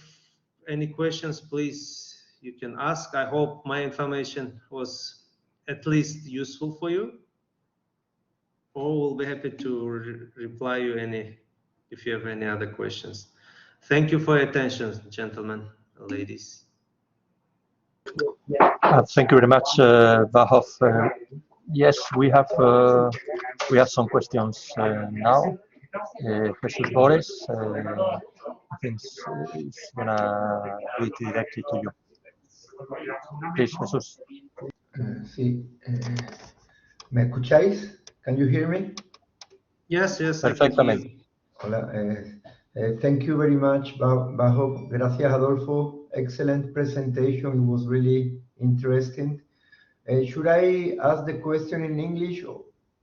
any questions, please, you can ask. I hope my information was at least useful for you, or we'll be happy to reply you if you have any other questions. Thank you for your attention, gentlemen, ladies. Thank you very much, Vahob. Yes, we have some questions now. Jesus Boris, I think it's gonna be directed to you. Please, Jesus. Sí. ¿Me escucháis? Can you hear me? Yes, yes. Perfectamente. Hola. Thank you very much, Vahob. Gracias, Adolfo. Excellent presentation. It was really interesting. Should I ask the question in English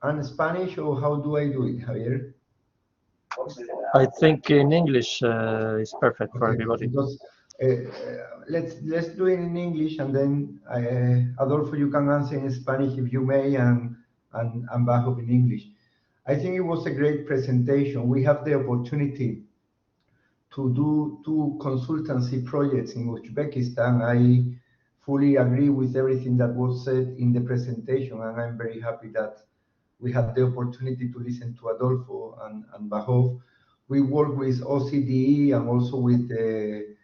and Spanish, or how do I do it, Javier? I think in English is perfect for everybody. Because, let's do it in English, and then Adolfo, you can answer in Spanish if you may, and Vahob in English. I think it was a great presentation. We have the opportunity to do 2 consultancy projects in Uzbekistan. I fully agree with everything that was said in the presentation, and I'm very happy that we had the opportunity to listen to Adolfo and Vahob. We work with OCDE and also with the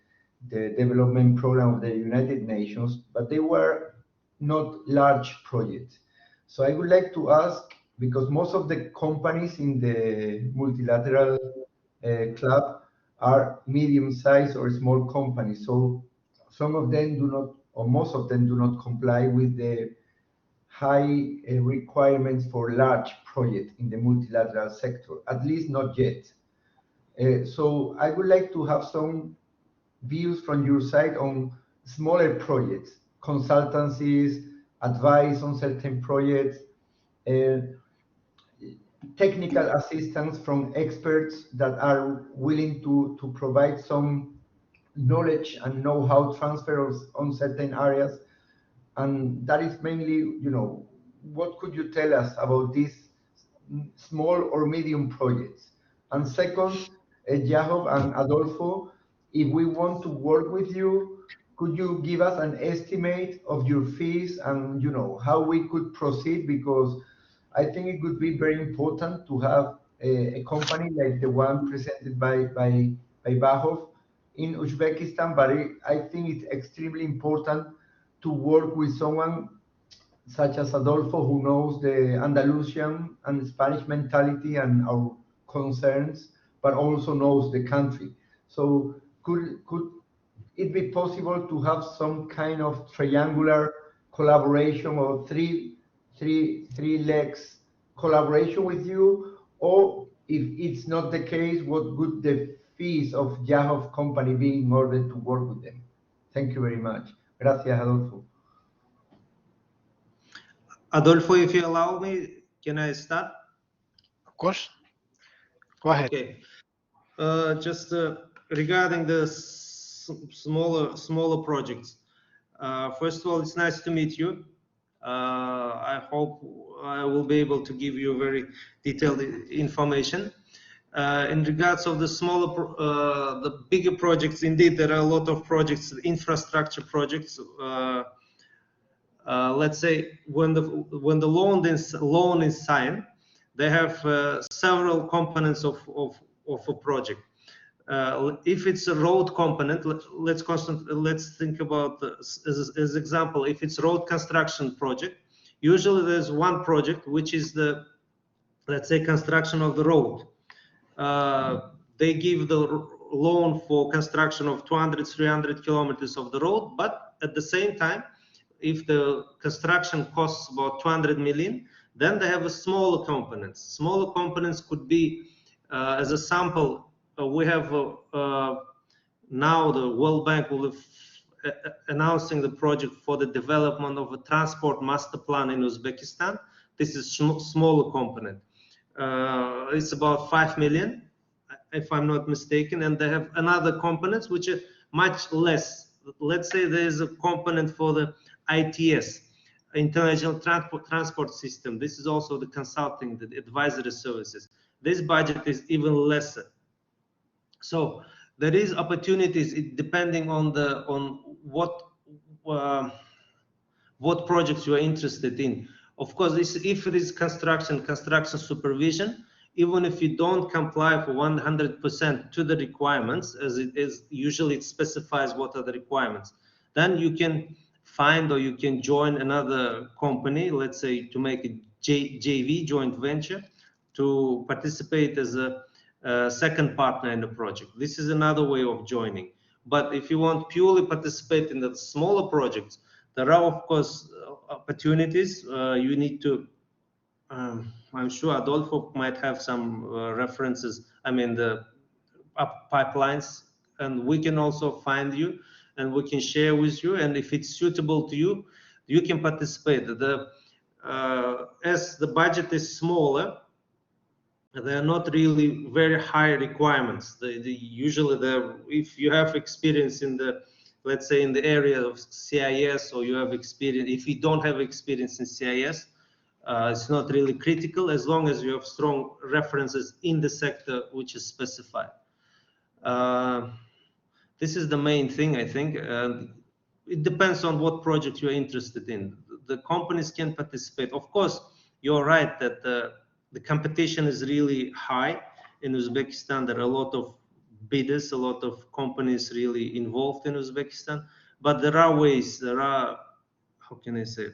development program of the United Nations, but they were not large projects. So I would like to ask because most of the companies in the multilateral club are medium-sized or small companies. So some of them do not, or most of them do not comply with the high requirements for large projects in the multilateral sector, at least not yet. So I would like to have some views from your side on smaller projects, consultancies, advice on certain projects, technical assistance from experts that are willing to provide some knowledge and know-how transfer on certain areas. And that is mainly, what could you tell us about these small or medium projects? And second, Vahob and Adolfo, if we want to work with you, could you give us an estimate of your fees and how we could proceed? Because I think it would be very important to have a company like the one presented by Vahob in Uzbekistan, but I think it's extremely important to work with someone such as Adolfo, who knows the Andalusian and Spanish mentality and our concerns, but also knows the country. So could it be possible to have some kind of triangular collaboration or three legs collaboration with you? Or if it's not the case, what would the fees of Vahob company be in order to work with them? Thank you very much. Gracias, Adolfo. Adolfo, if you allow me, can I start? Of course. Go ahead. Okay. Just regarding the smaller projects. First of all, it's nice to meet you. I hope I will be able to give you very detailed information. In regards of the the bigger projects, indeed, there are a lot of projects, infrastructure projects. Let's say when the loan is signed, they have several components of a project. If it's a road component, let's think about as example. If it's road construction project, usually there's one project which is the, let's say, construction of the road. They give the loan for construction of 200-300 kilometers of the road, but at the same time, if the construction costs about 200 million, then they have a smaller components. Smaller components could be, as a sample, we have now the World Bank will be announcing the project for the development of a transport master plan in Uzbekistan. This is smaller component. It's about 5 million, if I'm not mistaken, and they have another components which are much less. Let's say there is a component for the ITS, International Transport System. This is also the consulting, the advisory services. This budget is even lesser. So there is opportunities depending on what projects you are interested in. Of course, if it is construction supervision, even if you don't comply for 100% to the requirements, as it is usually it specifies what are the requirements, then you can find or you can join another company, let's say to make a JV, joint venture, to participate as a second partner in the project. This is another way of joining. But if you want purely participate in the smaller projects, there are of course opportunities. You need to, I'm sure Adolfo might have some references, I mean the pipelines, and we can also find you and we can share with you, and if it's suitable to you, you can participate. As the budget is smaller, there are not really very high requirements. Usually, if you have experience in the, let's say in the area of CIS, or you have experience, if you don't have experience in CIS, it's not really critical as long as you have strong references in the sector which is specified. This is the main thing, I think. It depends on what project you're interested in. The companies can participate. Of course, you're right that the competition is really high in Uzbekistan. There are a lot of bidders, a lot of companies really involved in Uzbekistan. But there are ways, how can I say?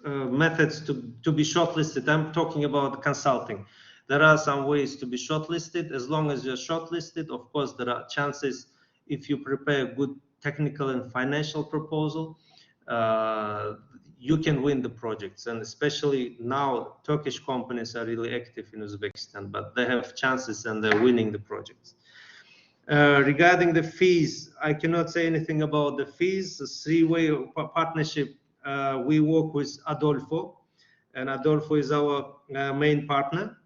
methods to be shortlisted. I'm talking about consulting. There are some ways to be shortlisted. As long as you're shortlisted, of course, there are chances if you prepare a good technical and financial proposal, you can win the projects. And especially now, Turkish companies are really active in Uzbekistan, but they have chances and they're winning the projects. Regarding the fees, I cannot say anything about the fees. The three-way partnership, we work with Adolfo, and Adolfo is our main partner.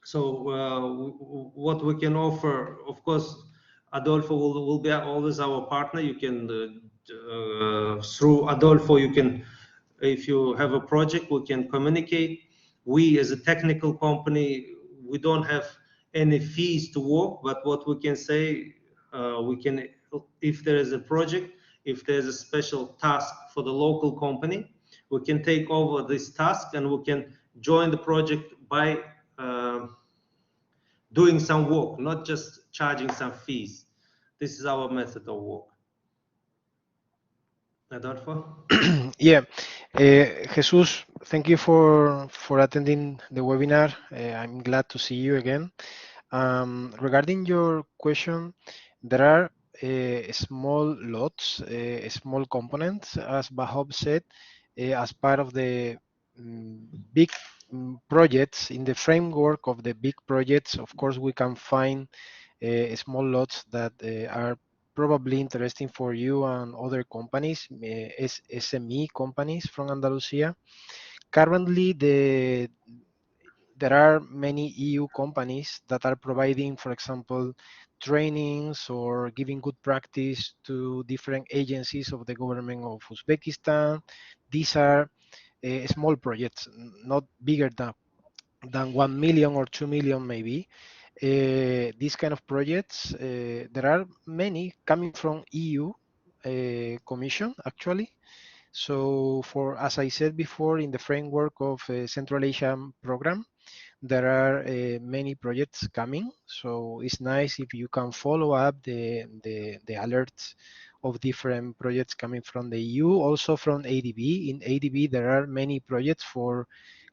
So what we can offer, of course, Adolfo will be always our partner. You can, through Adolfo, you can, if you have a project, we can communicate. We, as a technical company, we don't have any fees to work, but what we can say, we can, if there is a project, if there's a special task for the local company, we can take over this task and we can join the project by doing some work, not just charging some fees. This is our method of work. Adolfo? Yeah, Jesus, thank you for attending the webinar. I'm glad to see you again. Regarding your question, there are small lots, small components, as Vahob said, as part of the big projects. In the framework of the big projects, of course, we can find small lots that are probably interesting for you and other companies, SME companies from Andalusia. Currently, there are many EU companies that are providing, for example, trainings or giving good practice to different agencies of the government of Uzbekistan. These are small projects, not bigger than 1 million or 2 million maybe. These kind of projects, there are many coming from EU Commission actually. So for, as I said before, in the framework of Central Asian program, there are many projects coming. So it's nice if you can follow up the alerts of different projects coming from the EU, also from ADB. In ADB, there are many projects for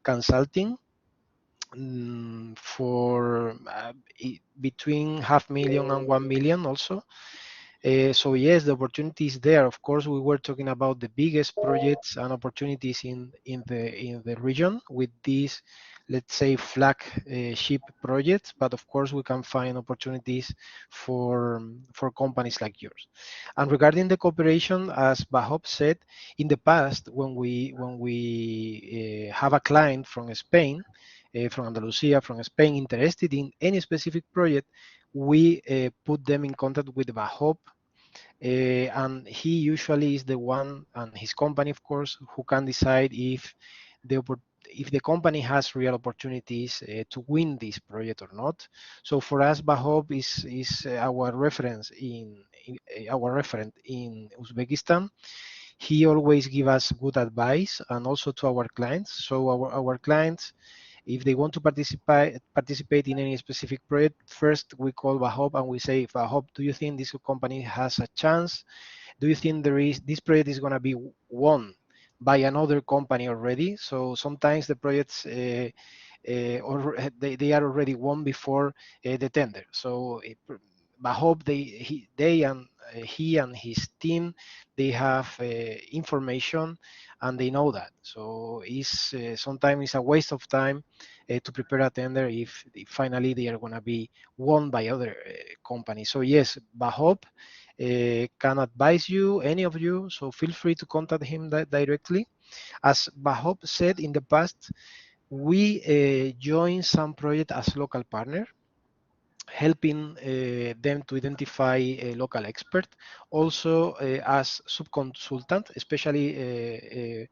consulting for between 500,000 and 1 million also. So yes, the opportunity is there. Of course, we were talking about the biggest projects and opportunities in the region with these, let's say, flagship projects. But of course, we can find opportunities for companies like yours. And regarding the cooperation, as Vahob said, in the past, when we have a client from Spain, from Andalusia, from Spain, interested in any specific project, we put them in contact with Vahob, and he usually is the one, and his company, of course, who can decide if the company has real opportunities to win this project or not. So for us, Vahob is our reference our referent in Uzbekistan. He always gives us good advice, and also to our clients. So our clients, if they want to participate in any specific project, first we call Vahob and we say, Vahob, do you think this company has a chance? Do you think this project is going to be won by another company already? So sometimes the projects they are already won before the tender. So Vahob, he and his team, they have information and they know that. So it's sometimes it's a waste of time to prepare a tender if finally they are going to be won by other companies. So yes, Vahob can advise you, any of you, so feel free to contact him directly. As Vahob said in the past, we join some project as local partner, helping them to identify a local expert, also as subconsultant, especially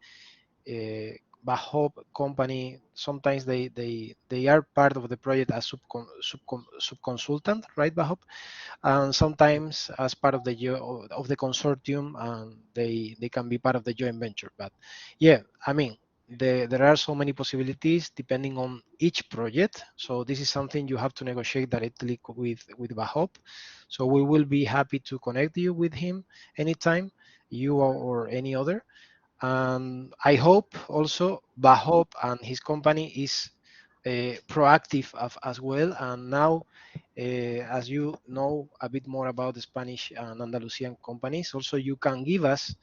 Vahob company. Sometimes they are part of the project as subconsultant, right, Vahob? And sometimes as part of the consortium, and they can be part of the joint venture. But yeah, I mean, there are so many possibilities depending on each project. So this is something you have to negotiate directly with Vahob. So we will be happy to connect you with him anytime, you or any other. And I hope also Vahob and his company is proactive as well. And now, as you know a bit more about the Spanish and Andalusian companies, also you can give us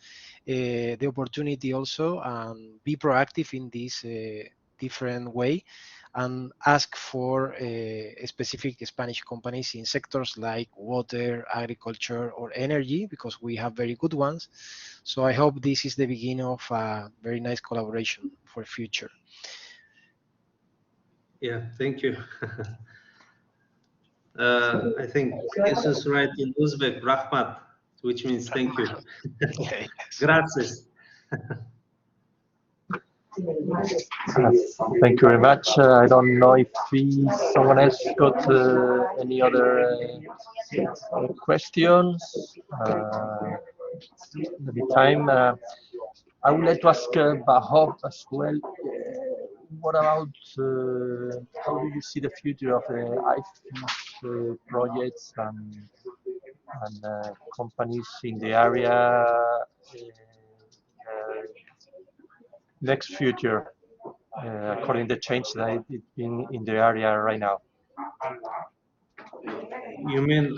the opportunity also and be proactive in this different way and ask for specific Spanish companies in sectors like water, agriculture, or energy, because we have very good ones. So I hope this is the beginning of a very nice collaboration for future. Yeah, thank you. I think this is right in Uzbek, Rahmat, which means thank you. Yes. Gracias. Thank you very much. I don't know if someone else got any other questions. In the time, I would like to ask Vahob as well. What about how do you see the future of the IFIS projects and companies in the area? Next future, according to the change that it's in the area right now. You mean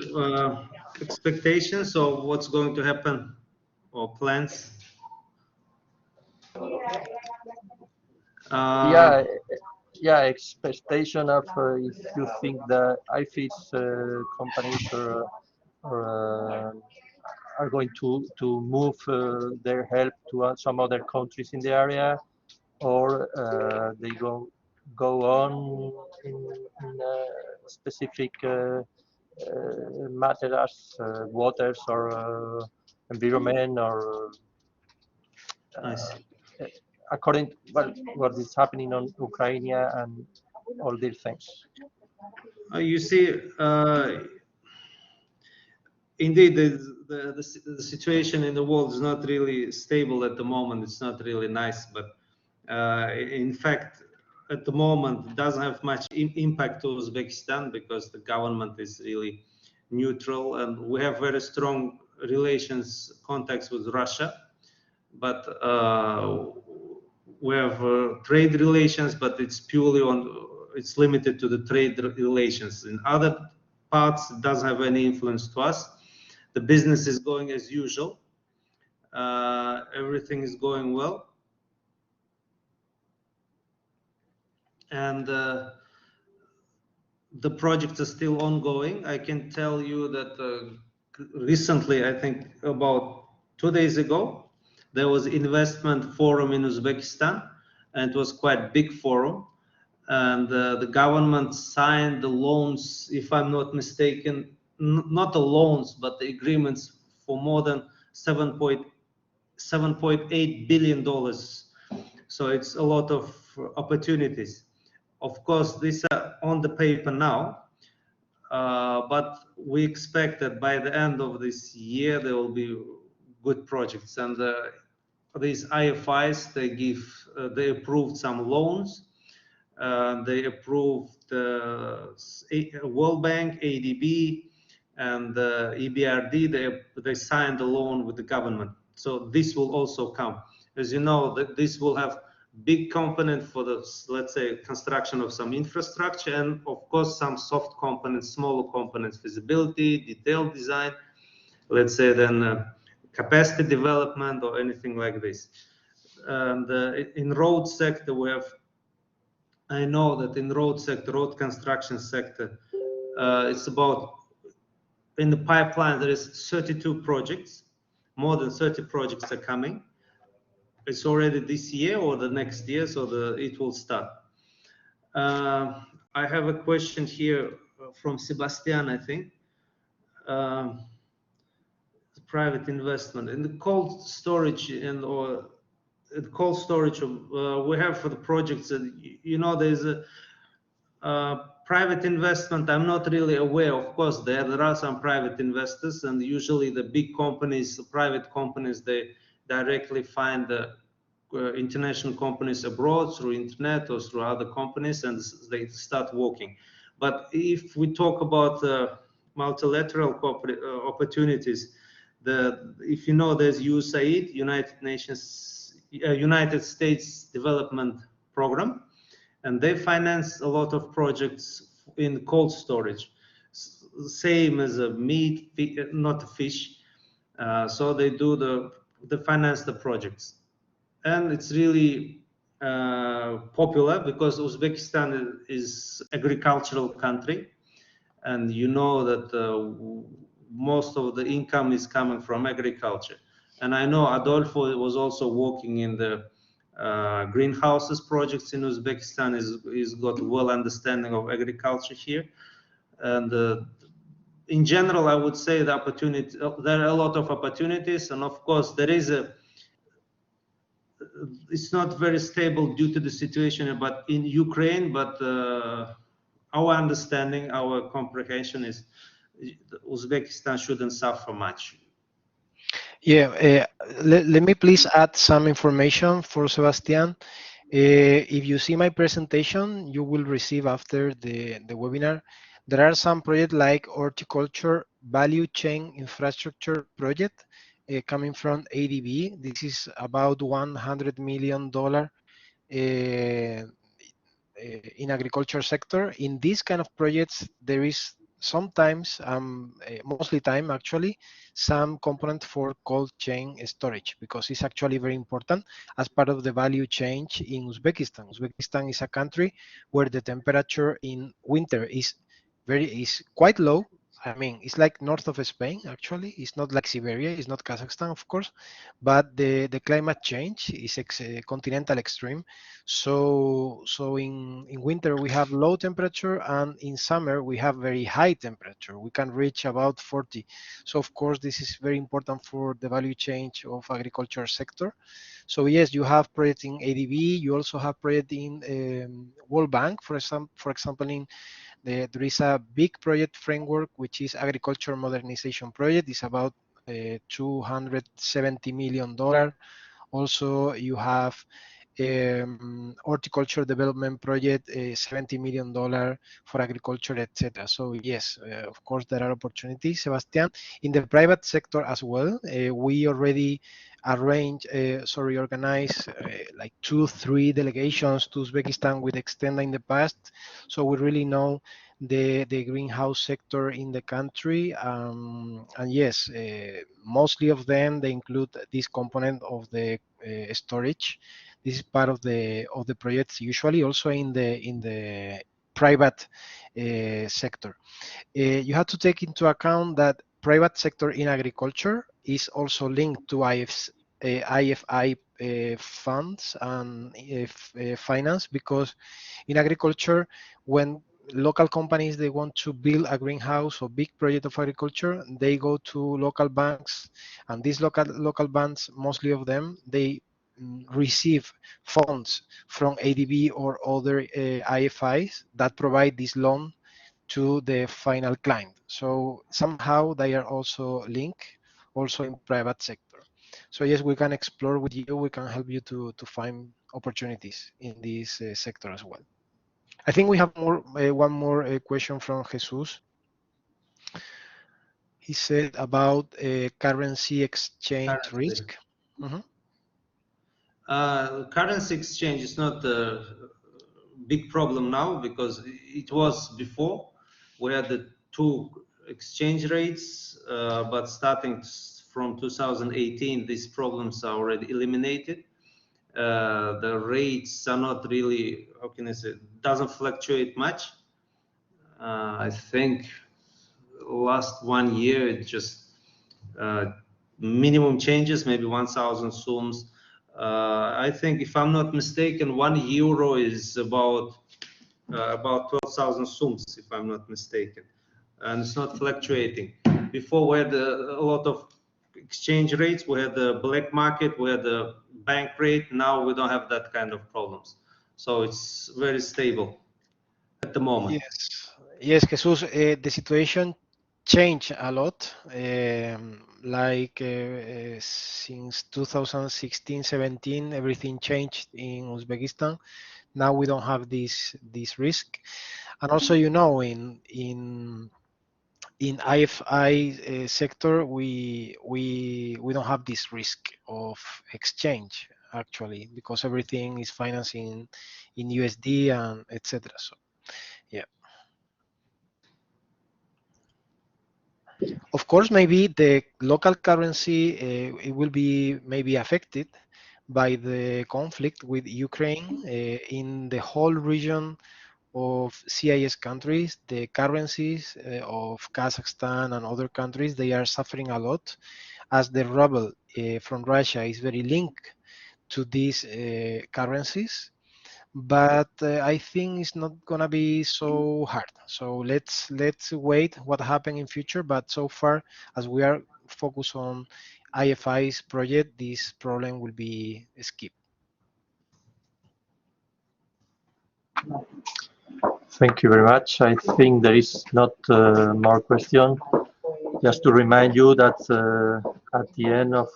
expectations of what's going to happen or plans? Yeah, expectation of if you think the IFIS companies are going to move their help to some other countries in the area, or they go on in specific matters, waters or environment, or according to what is happening on Ukraine and all these things. You see, indeed, the situation in the world is not really stable at the moment. It's not really nice, but in fact, at the moment, it doesn't have much impact to Uzbekistan because the government is really neutral, and we have very strong contacts with Russia, but we have trade relations, but it's purely it's limited to the trade relations. In other parts, it doesn't have any influence to us. The business is going as usual. Everything is going well. And the projects are still ongoing. I can tell you that recently, I think about 2 days ago, there was investment forum in Uzbekistan, and it was quite a big forum. And the government signed the loans, if I'm not mistaken, not the loans, but the agreements for more than $7.8 billion. So it's a lot of opportunities. Of course, these are on the paper now, but we expect that by the end of this year, there will be good projects. And these IFIs, they approved some loans. They approved World Bank, ADB, and EBRD. They signed a loan with the government. So this will also come. As you know, that this will have big component for the, let's say, construction of some infrastructure, and of course some soft components, smaller components, feasibility, detailed design, let's say then capacity development or anything like this. And in road sector, I know that in road construction sector, it's about, in the pipeline, there is 32 projects, more than 30 projects are coming. It's already this year or the next year, so it will start. I have a question here from Sebastian, I think. Private investment in the cold storage we have for the projects. You know, there's a private investment. I'm not really aware. Of course, there are some private investors, and usually the big companies, private companies, they directly find the international companies abroad through internet or through other companies, and they start working. But if we talk about multilateral opportunities, if you know, there's USAID, United Nations United States Development Program, and they finance a lot of projects in cold storage, same as a meat, not a fish. So they do they finance the projects, and it's really popular because Uzbekistan is agricultural country, and you know that most of the income is coming from agriculture. And I know Adolfo was also working in the greenhouses projects in Uzbekistan. He's got well understanding of agriculture here, and in general, I would say the opportunity. There are a lot of opportunities, and of course, there is it's not very stable due to the situation, but in Ukraine. But our understanding, our comprehension is Uzbekistan shouldn't suffer much. Yeah, let me please add some information for Sebastian. If you see my presentation, you will receive after the webinar. There are some projects like horticulture value chain infrastructure project coming from ADB. This is about $100 million in agriculture sector. In these kind of projects, there is sometimes, mostly time actually, some component for cold chain storage, because it's actually very important as part of the value chain in Uzbekistan. Uzbekistan is a country where the temperature in winter is quite low. I mean, it's like north of Spain, actually. It's not like Siberia, it's not Kazakhstan, of course, but the climate change is continental extreme. So in winter we have low temperature, and in summer we have very high temperature. We can reach about 40. So of course this is very important for the value chain of agriculture sector. So yes, you have project in ADB. You also have project in World Bank, for example, in there is a big project framework which is agriculture modernization project. It's about $270 million. Also, you have horticulture development project, $70 million for agriculture, etc. So yes, of course there are opportunities, Sebastian. In the private sector as well, we already organized like 2-3 delegations to Uzbekistan with Extenda in the past. So we really know the greenhouse sector in the country, and yes, mostly of them, they include this component of the storage. This is part of the projects, usually also in the private sector. You have to take into account that private sector in agriculture is also linked to IFI funds and finance, because in agriculture, when local companies, they want to build a greenhouse or big project of agriculture, they go to local banks, and these local banks, mostly of them, they receive funds from ADB or other IFIs that provide this loan to the final client. So somehow they are also linked, also in private sector. So yes, we can explore with you, we can help you to find opportunities in this sector as well. I think we have one more question from Jesus. He said about currency exchange risk. Mm-hmm. Currency exchange is not a big problem now, because it was before. We had the two exchange rates, but starting from 2018, these problems are already eliminated. The rates are not really, how can I say, doesn't fluctuate much. I think last 1 year, it just minimum changes, maybe 1,000 sums. I think, if I'm not mistaken, €1 is about 12,000 sums, if I'm not mistaken, and it's not fluctuating. Before, we had a lot of exchange rates, we had the black market, we had the bank rate. Now we don't have that kind of problems, so it's very stable at the moment. Yes, Jesus, the situation changed a lot. Since 2016-17, everything changed in Uzbekistan. Now we don't have this risk, and also, you know, in IFI sector, we don't have this risk of exchange. actually, because everything is financed in USD and etc. So yeah. Of course, maybe the local currency it will be maybe affected by the conflict with Ukraine in the whole region of CIS countries. The currencies of Kazakhstan and other countries, they are suffering a lot, as the ruble from Russia is very linked to these currencies. But I think it's not gonna be so hard. So let's wait what happens in future. But so far, as we are focused on IFI's project, this problem will be skipped. Thank you very much. I think there is not more question. Just to remind you that at the end of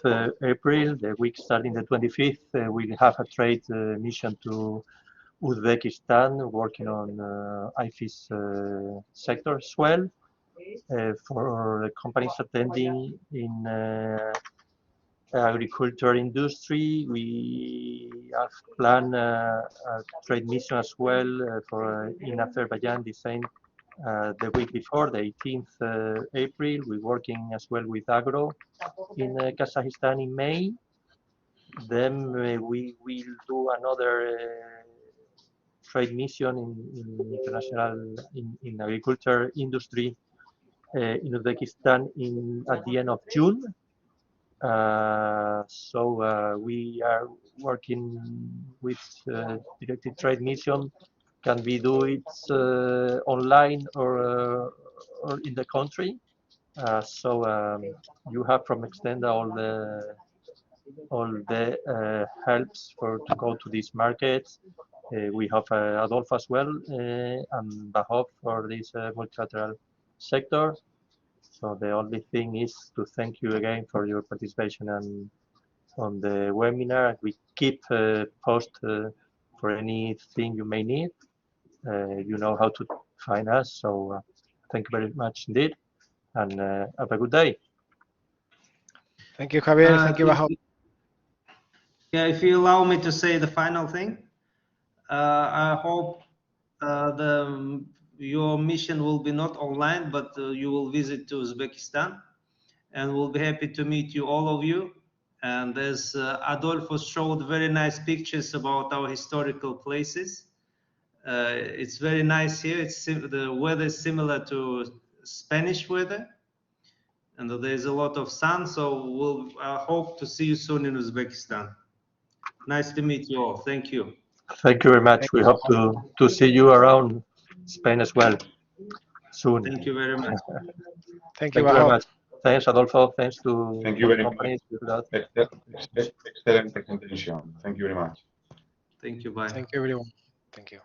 April, the week starting the 25th, we'll have a trade mission to Uzbekistan, working on IFI's sector as well. For the companies attending in agriculture industry, we have planned a trade mission as well for in Azerbaijan, the same the week before, the 18th April. We're working as well with Agro in Kazakhstan in May. Then we will do another trade mission in international in agriculture industry in Uzbekistan at the end of June. So we are working with directed trade mission. Can we do it online or in the country? So you have from Extenda all the helps to go to these markets. We have Adolfo as well and Vahob for this multilateral sector. So the only thing is to thank you again for your participation on the webinar. We keep post for anything you may need. You know how to find us. So thank you very much indeed, and have a good day. Thank you, Javier. Thank you, Vahob. Yeah, if you allow me to say the final thing, I hope your mission will be not online, but you will visit to Uzbekistan, and we'll be happy to meet you, all of you. And as Adolfo showed very nice pictures about our historical places, it's very nice here. The weather is similar to Spanish weather, and there's a lot of sun. So I hope to see you soon in Uzbekistan. Nice to meet you all. Thank you. Thank you very much. We hope to see you around Spain as well soon. Thank you very much. Thank you, very much. Thanks, Adolfo. Thanks to Thank you very companies. much. Excellent presentation. Thank you very much. Thank you. Bye. Thank you, everyone. Thank you.